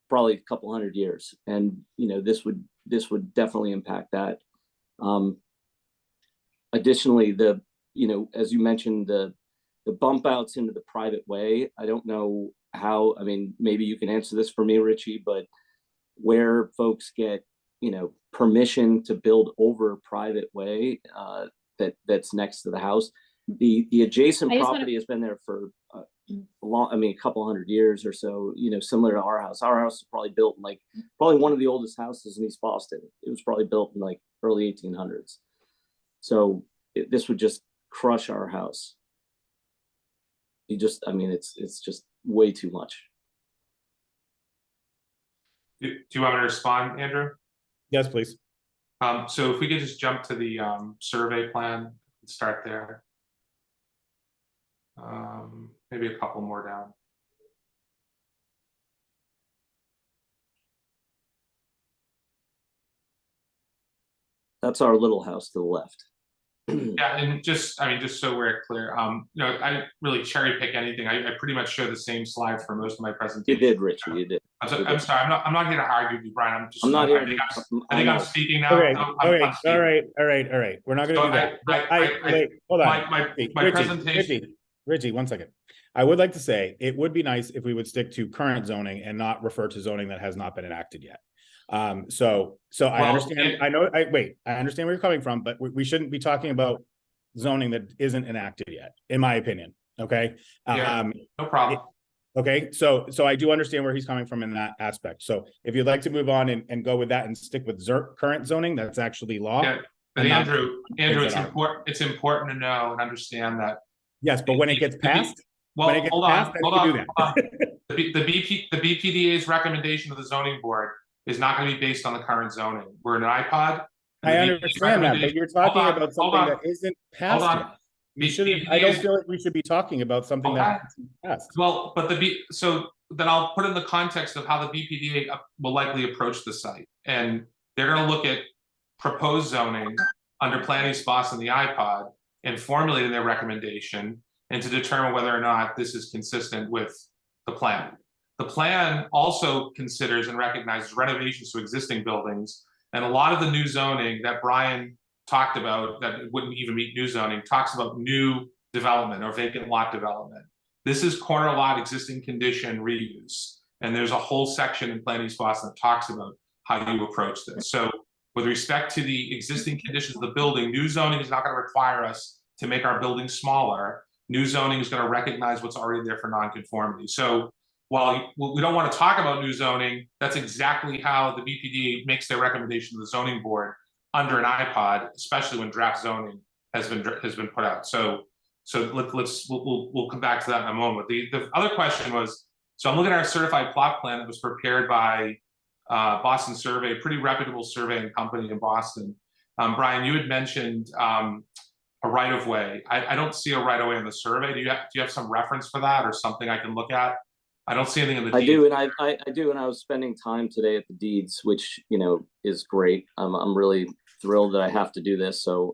probably a couple hundred years. And, this would definitely impact that. Additionally, as you mentioned, the bump outs into the private way, I don't know how, maybe you can answer this for me, Richie, but where folks get, permission to build over a private way that's next to the house. The adjacent property has been there for a couple hundred years or so, similar to our house. Our house is probably built in probably one of the oldest houses in East Boston. It was probably built in early 1800s. So this would just crush our house. It's just way too much. Do you want me to respond, Andrew? Yes, please. So if we could just jump to the survey plan and start there. Maybe a couple more down. That's our little house to the left. Yeah, and just so we're clear, I didn't really cherry pick anything. I pretty much show the same slides for most of my presentation. You did, Richie. You did. I'm sorry. I'm not here to argue with you, Brian. I'm not here. I think I'm speaking now. Okay. I'm speaking. All right. We're not going to do that. Wait, hold on. My presentation. Richie, 1 second. I would like to say it would be nice if we would stick to current zoning and not refer to zoning that has not been enacted yet. So I understand. I understand where you're coming from, but we shouldn't be talking about zoning that isn't enacted yet, in my opinion. Okay. Yeah, no problem. Okay. So I do understand where he's coming from in that aspect. So if you'd like to move on and go with that and stick with current zoning, that's actually law. Yeah, but Andrew, it's important to know and understand that. Yes, but when it gets passed, hold on. The BPDA's recommendation to the zoning board is not going to be based on the current zoning. We're an iPod. I understand that, but you're talking about something that isn't passed yet. I don't feel like we should be talking about something that isn't passed. Well, but so then I'll put in the context of how the BPDA will likely approach the site, and they're going to look at proposed zoning under Plan East Boston, the iPod, and formulating their recommendation, and to determine whether or not this is consistent with the plan. The plan also considers and recognizes renovations to existing buildings, and a lot of the new zoning that Brian talked about that wouldn't even meet new zoning talks about new development or vacant lot development. This is corner lot existing condition reuse, and there's a whole section in Plan East Boston that talks about how you approach this. So with respect to the existing conditions of the building, new zoning is not going to require us to make our building smaller. New zoning is going to recognize what's already there for nonconformity. So while we don't want to talk about new zoning, that's exactly how the BPD makes their recommendation to the zoning board under an iPod, especially when draft zoning has been put out. So we'll come back to that in a moment. The other question was, so I'm looking at our certified plot plan that was prepared by Boston Survey, a pretty reputable surveying company in Boston. Brian, you had mentioned a right-of-way. I don't see a right-of-way in the survey. Do you have some reference for that or something I can look at? I don't see anything in the deeds. I do, and I was spending time today at the deeds, which is great. I'm really thrilled that I have to do this. So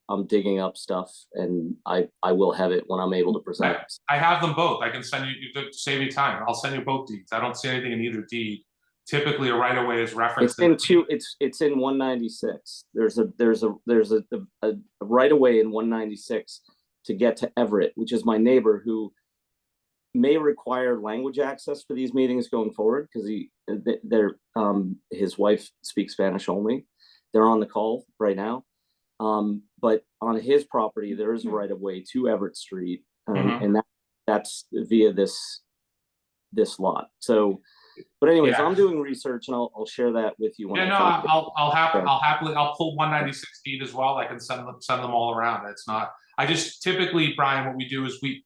I'm digging up stuff, and I will have it when I'm able to present. I have them both. I can send you to save you time. I'll send you both deeds. I don't see anything in either deed. Typically, a right of way is referenced. It's in 196. There's a right of way in 196 to get to Everett, which is my neighbor who may require language access for these meetings going forward because his wife speaks Spanish only. They're on the call right now. But on his property, there is a right of way to Everett Street, and that's via this lot. So, but anyways, I'm doing research, and I'll share that with you. I'll happily pull 196 deed as well. I can send them all around. It's not. I just typically, Brian, what we do is we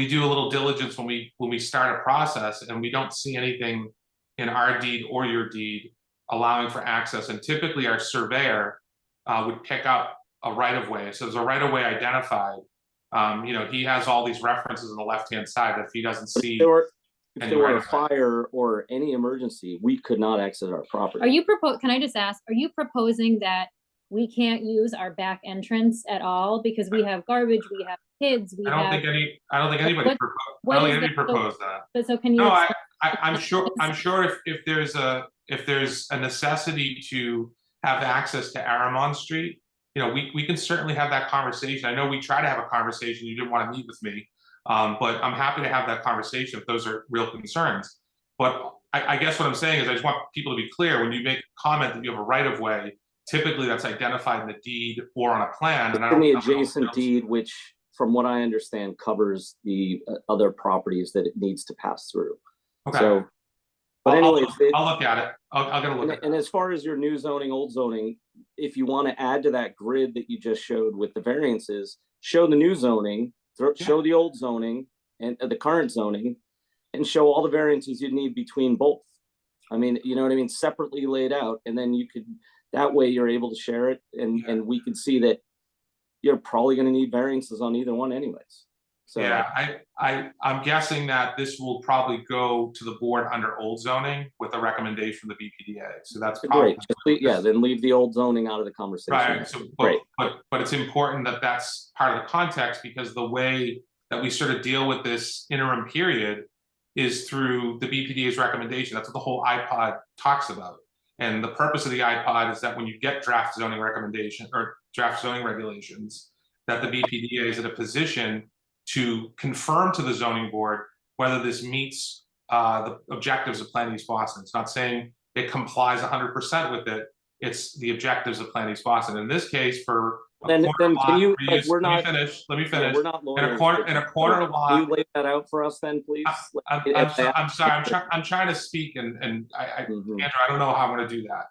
do a little diligence when we start a process, and we don't see anything in our deed or your deed allowing for access. And typically, our surveyor would pick up a right of way. So there's a right of way identified. He has all these references on the left-hand side. If he doesn't see, if there were a fire or any emergency, we could not exit our property. Can I just ask, are you proposing that we can't use our back entrance at all because we have garbage, we have kids, I don't think anybody proposed that. But so can you? No, I'm sure if there's a necessity to have access to Aramon Street, we can certainly have that conversation. I know we try to have a conversation. You didn't want to meet with me, but I'm happy to have that conversation if those are real concerns. But I guess what I'm saying is I just want people to be clear when you make a comment that you have a right of way. Typically, that's identified in the deed or on a plan. And in the adjacent deed, which, from what I understand, covers the other properties that it needs to pass through. Okay. So, but anyways, I'll look at it. I'll get a look at it. And as far as your new zoning, old zoning, if you want to add to that grid that you just showed with the variances, show the new zoning, show the old zoning and the current zoning, and show all the variances you'd need between both. I mean, you know what I mean? Separately laid out, and then you could, that way you're able to share it, and we could see that you're probably going to need variances on either one anyways. So yeah, I'm guessing that this will probably go to the board under old zoning with a recommendation from the BPDA. So that's probably great. Then leave the old zoning out of the conversation. Right. So, but it's important that that's part of the context, because the way that we sort of deal with this interim period is through the BPDA's recommendation. That's what the whole iPod talks about. And the purpose of the iPod is that when you get draft zoning recommendation or draft zoning regulations, that the BPDA is in a position to confirm to the zoning board whether this meets the objectives of Plan East Boston. It's not saying it complies 100% with it. It's the objectives of Plan East Boston. In this case, for then can you, like, let me finish. Yeah, we're not lawyers. In a corner lot. Can you lay that out for us then, please? I'm sorry. I'm trying to speak, and Andrew, I don't know how I'm going to do that.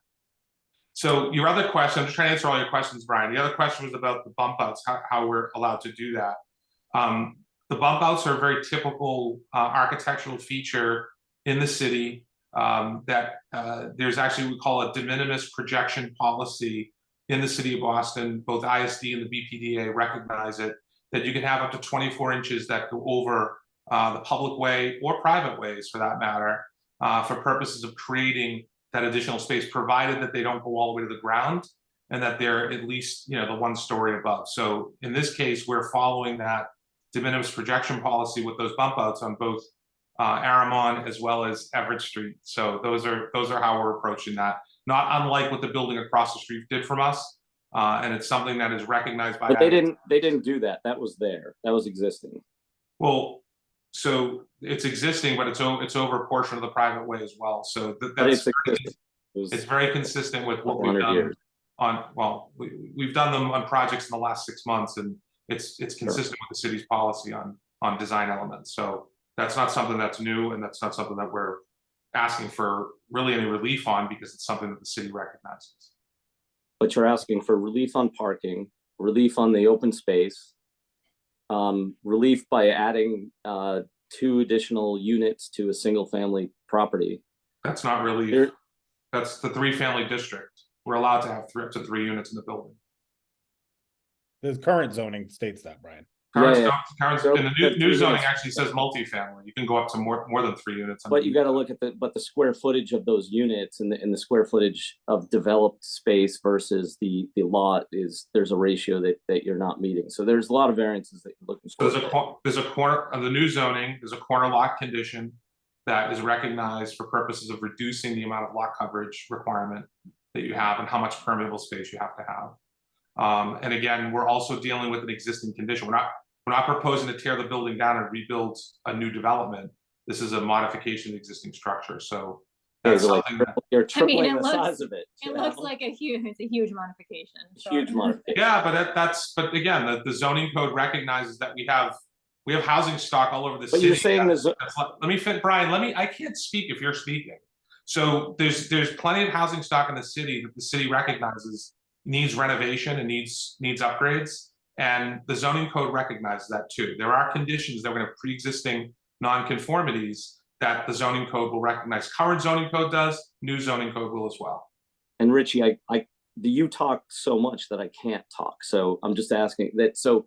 So your other question, I'm just trying to answer all your questions, Brian. The other question was about the bump outs, how we're allowed to do that. The bump outs are a very typical architectural feature in the city. There's actually, we call it de minimis projection policy in the city of Boston. Both ISD and the BPDA recognize it, that you can have up to 24 inches that go over the public way or private ways, for that matter, for purposes of creating that additional space, provided that they don't go all the way to the ground and that they're at least, the 1 story above. So in this case, we're following that de minimis projection policy with those bump outs on both Aramon as well as Everett Street. So those are how we're approaching that. Not unlike what the building across the street did from us, and it's something that is recognized by. But they didn't do that. That was there. That was existing. Well, so it's existing, but it's over a portion of the private way as well. So that's it's very consistent with what we've done on. Well, we've done them on projects in the last 6 months, and it's consistent with the city's policy on design elements. So that's not something that's new, and that's not something that we're asking for really any relief on, because it's something that the city recognizes. But you're asking for relief on parking, relief on the open space, relief by adding 2 additional units to a single family property. That's not relief. That's the 3-family district. We're allowed to have up to 3 units in the building. The current zoning states that, Brian. Current and the new zoning actually says multifamily. You can go up to more than 3 units. But you got to look at the square footage of those units and the square footage of developed space versus the lot there's a ratio that you're not meeting. So there's a lot of variances that you're looking for. There's a corner of the new zoning. There's a corner lot condition that is recognized for purposes of reducing the amount of lot coverage requirement that you have and how much permeable space you have to have. And again, we're also dealing with an existing condition. We're not proposing to tear the building down and rebuild a new development. This is a modification of the existing structure. So that's something you're tripling the size of it. It looks like it's a huge modification. Huge modification. Yeah, but again, the zoning code recognizes that we have housing stock all over the city. But you're saying let me fit, Brian. I can't speak if you're speaking. So there's plenty of housing stock in the city that the city recognizes needs renovation and needs upgrades. And the zoning code recognizes that too. There are conditions that are going to have pre-existing non-conformities that the zoning code will recognize. Current zoning code does, new zoning code will as well. And Richie, you talk so much that I can't talk. So I'm just asking that. So,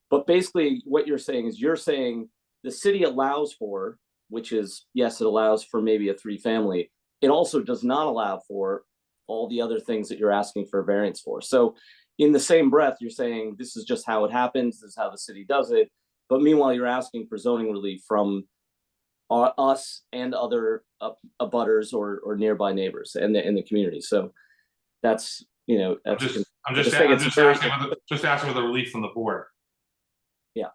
but basically what you're saying is the city allows for, which is, yes, it allows for maybe a 3-family. It also does not allow for all the other things that you're asking for a variance for. So in the same breath, you're saying this is just how it happens, this is how the city does it. But meanwhile, you're asking for zoning relief from us and other abutters or nearby neighbors and in the community. So that's, I'm just asking for the relief from the board. Yeah,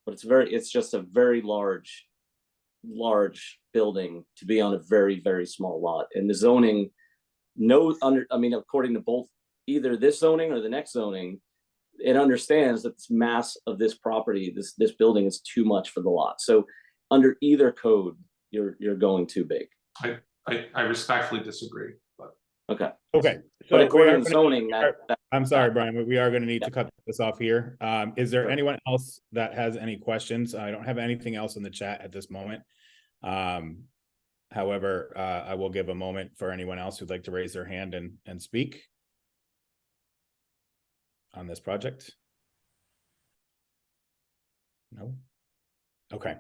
but it's just a very large building to be on a very, very small lot. And the zoning, according to both either this zoning or the next zoning, it understands that this mass of this property, this building is too much for the lot. So under either code, you're going too big. I respectfully disagree. But okay. So but according to zoning, I'm sorry, Brian, but we are going to need to cut this off here. Is there anyone else that has any questions? I don't have anything else in the chat at this moment. However, I will give a moment for anyone else who'd like to raise their hand and speak on this project. No? Okay.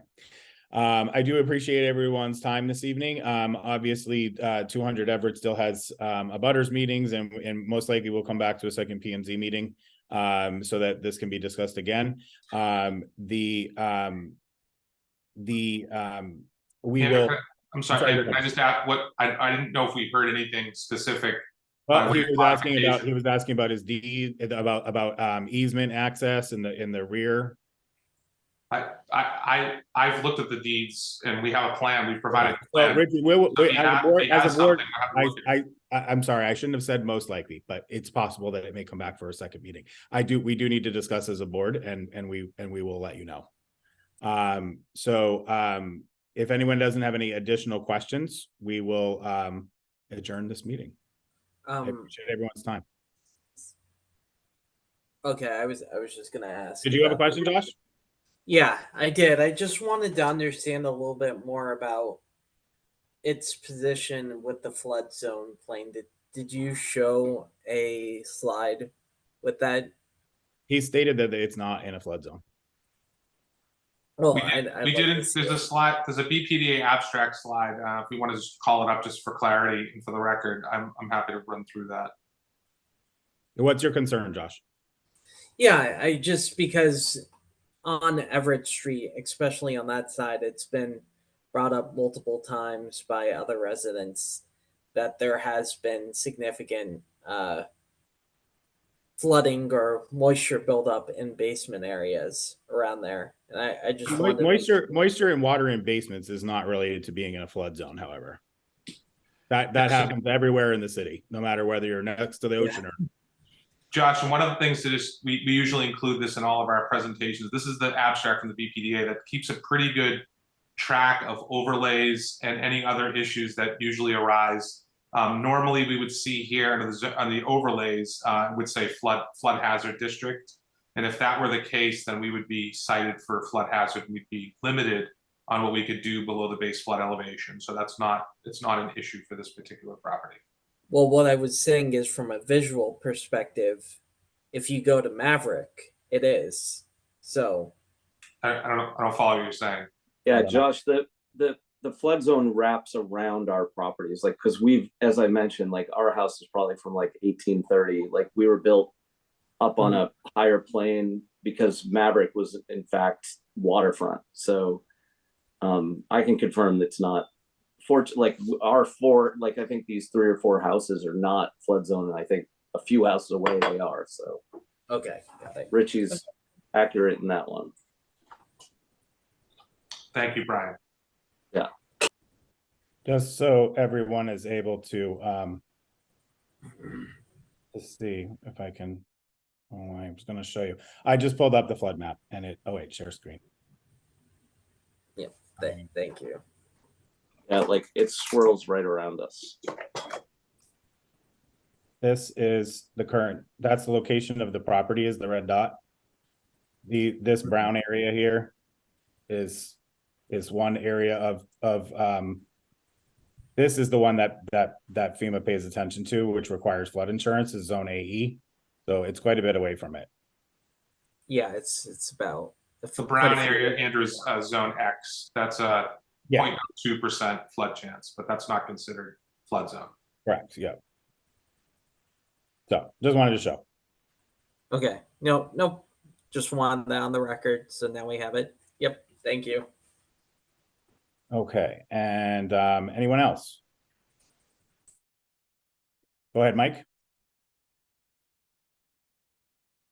I do appreciate everyone's time this evening. Obviously, 200 Everett still has a butters meetings, and most likely we'll come back to a second P&Z meeting so that this can be discussed again. We will. I'm sorry. Can I just ask what I didn't know if we heard anything specific. Well, he was asking about his deed, about easement access in the rear. I've looked at the deeds and we have a plan. We've provided. So, Richie, as a board, I'm sorry, I shouldn't have said most likely, but it's possible that it may come back for a second meeting. We do need to discuss as a board, and we will let you know. If anyone doesn't have any additional questions, we will adjourn this meeting. I appreciate everyone's time. Okay, I was just gonna ask. Did you have a question, Josh? Yeah, I did. I just wanted to understand a little bit more about its position with the flood zone plane. Did you show a slide with that? He stated that it's not in a flood zone. Well, we didn't. There's a slide. There's a BPDA abstract slide. If we want to just call it up just for clarity and for the record, I'm happy to run through that. What's your concern, Josh? Yeah, I just because on Everett Street, especially on that side, it's been brought up multiple times by other residents that there has been significant flooding or moisture buildup in basement areas around there. And I just moisture and water in basements is not related to being in a flood zone, however. That happens everywhere in the city, no matter whether you're next to the ocean or. Josh, and one of the things that is we usually include this in all of our presentations. This is the abstract from the BPDA that keeps a pretty good track of overlays and any other issues that usually arise. Normally, we would see here on the overlays would say flood hazard district, and if that were the case, then we would be cited for flood hazard. We'd be limited on what we could do below the base flood elevation. So it's not an issue for this particular property. Well, what I was saying is from a visual perspective, if you go to Maverick, it is. So I don't follow what you're saying. Yeah, Josh, the flood zone wraps around our properties, like, because as I mentioned, like our house is probably from like 1830. Like we were built up on a higher plane because Maverick was in fact waterfront. So I can confirm that's not. Like I think these 3 or 4 houses are not flood zone, and I think a few houses away they are. So okay, got it. Richie's accurate in that one. Thank you, Brian. Yeah. Just so everyone is able to let's see if I can. Oh, I'm just going to show you. I just pulled up the flood map, and share screen. Yeah, thank you. Yeah, like it swirls right around us. This is that's the location of the property, is the red dot. This brown area here is one area of this is the one that FEMA pays attention to, which requires flood insurance, is zone AE. So it's quite a bit away from it. Yeah, it's about the brown area, Andrew's zone X. That's a 0.2% flood chance, but that's not considered flood zone. Correct. Yeah. So just wanted to show. Okay. No, just wanted that on the record. So now we have it. Yep. Thank you. Okay. And anyone else? Go ahead, Mike.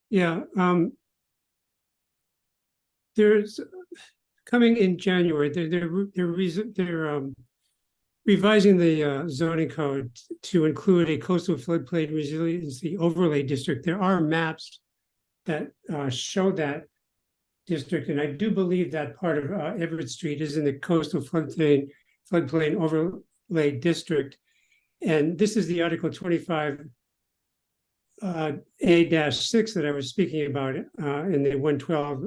Yeah. There's coming in January, they're revising the zoning code to include a coastal floodplain resiliency overlay district. There are maps that show that district, and I do believe that part of Everett Street is in the coastal floodplain overlay district. And this is the Article 25 A-6 that I was speaking about in the 112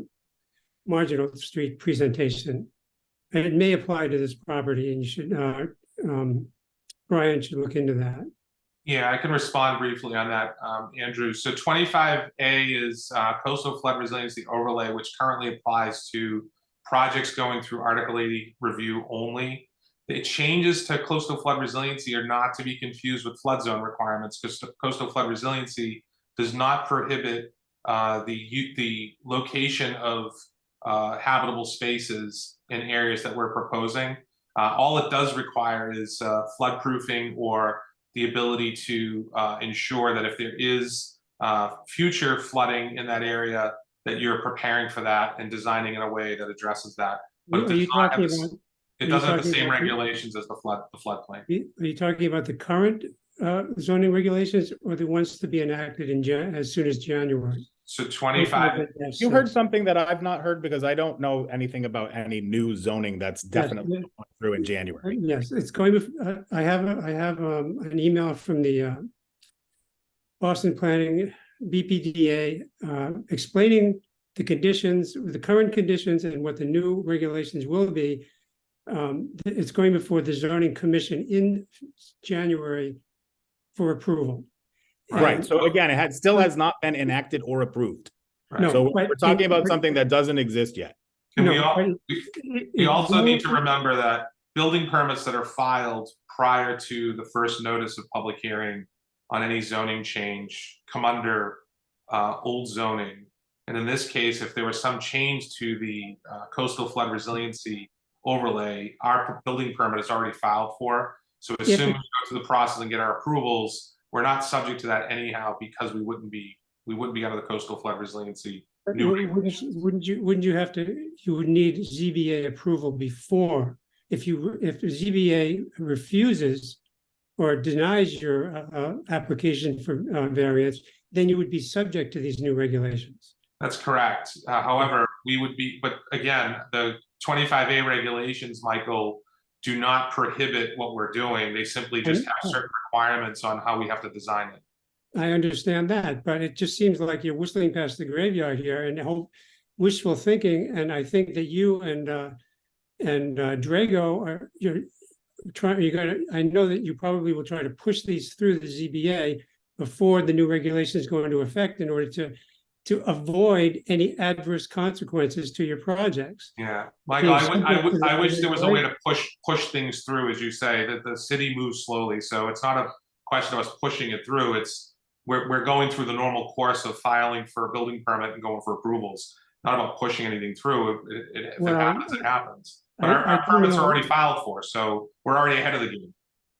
Marginal Street presentation. And it may apply to this property, and you should, Brian should look into that. Yeah, I can respond briefly on that, Andrew. So 25A is coastal flood resiliency overlay, which currently applies to projects going through Article 80 review only. The changes to coastal flood resiliency are not to be confused with flood zone requirements, because coastal flood resiliency does not prohibit the location of habitable spaces in areas that we're proposing. All it does require is flood proofing or the ability to ensure that if there is future flooding in that area, that you're preparing for that and designing in a way that addresses that. But it doesn't have the same regulations as the floodplain. Are you talking about the current zoning regulations, or the ones to be enacted in as soon as January? So 25. You heard something that I've not heard, because I don't know anything about any new zoning that's definitely going through in January. Yes, it's going to. I have an email from the Boston Planning BPDA explaining the conditions, the current conditions, and what the new regulations will be. It's going before the zoning commission in January for approval. Right. So again, it still has not been enacted or approved. Right. No, So we're talking about something that doesn't exist yet. And we also need to remember that building permits that are filed prior to the first notice of public hearing on any zoning change come under old zoning. And in this case, if there was some change to the coastal flood resiliency overlay, our building permit is already filed for. So as soon as we go through the process and get our approvals, we're not subject to that anyhow, because we wouldn't be under the coastal flood resiliency. Wouldn't you have to? You would need ZBA approval before. If the ZBA refuses or denies your application for variance, then you would be subject to these new regulations. That's correct. However, we would be, but again, the 25A regulations, Michael, do not prohibit what we're doing. They simply just have certain requirements on how we have to design it. I understand that, but it just seems like you're whistling past the graveyard here and wishful thinking. And I think that you and Drago are I know that you probably will try to push these through the ZBA before the new regulations go into effect in order to avoid any adverse consequences to your projects. Yeah, Michael, I wish there was a way to push things through, as you say, that the city moves slowly. So it's not a question of us pushing it through. It's we're going through the normal course of filing for a building permit and going for approvals. Not about pushing anything through. If it happens, it happens. But our permits are already filed for, so we're already ahead of the game.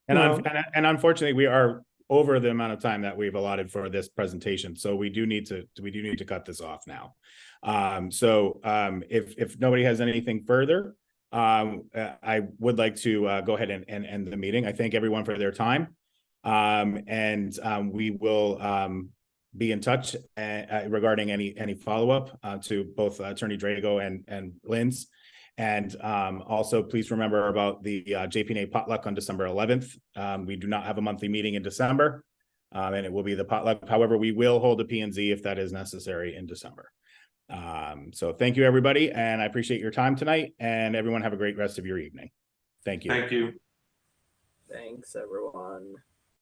And unfortunately, we are over the amount of time that we've allotted for this presentation. So we do need to cut this off now. If nobody has anything further, I would like to go ahead and end the meeting. I thank everyone for their time. We will be in touch regarding any follow-up to both Attorney Drago and Lynn's. And also, please remember about the JP&A potluck on December 11th. We do not have a monthly meeting in December, and it will be the potluck. However, we will hold a P&Z if that is necessary in December. So thank you, everybody, and I appreciate your time tonight, and everyone have a great rest of your evening. Thank you. Thank you. Thanks, everyone.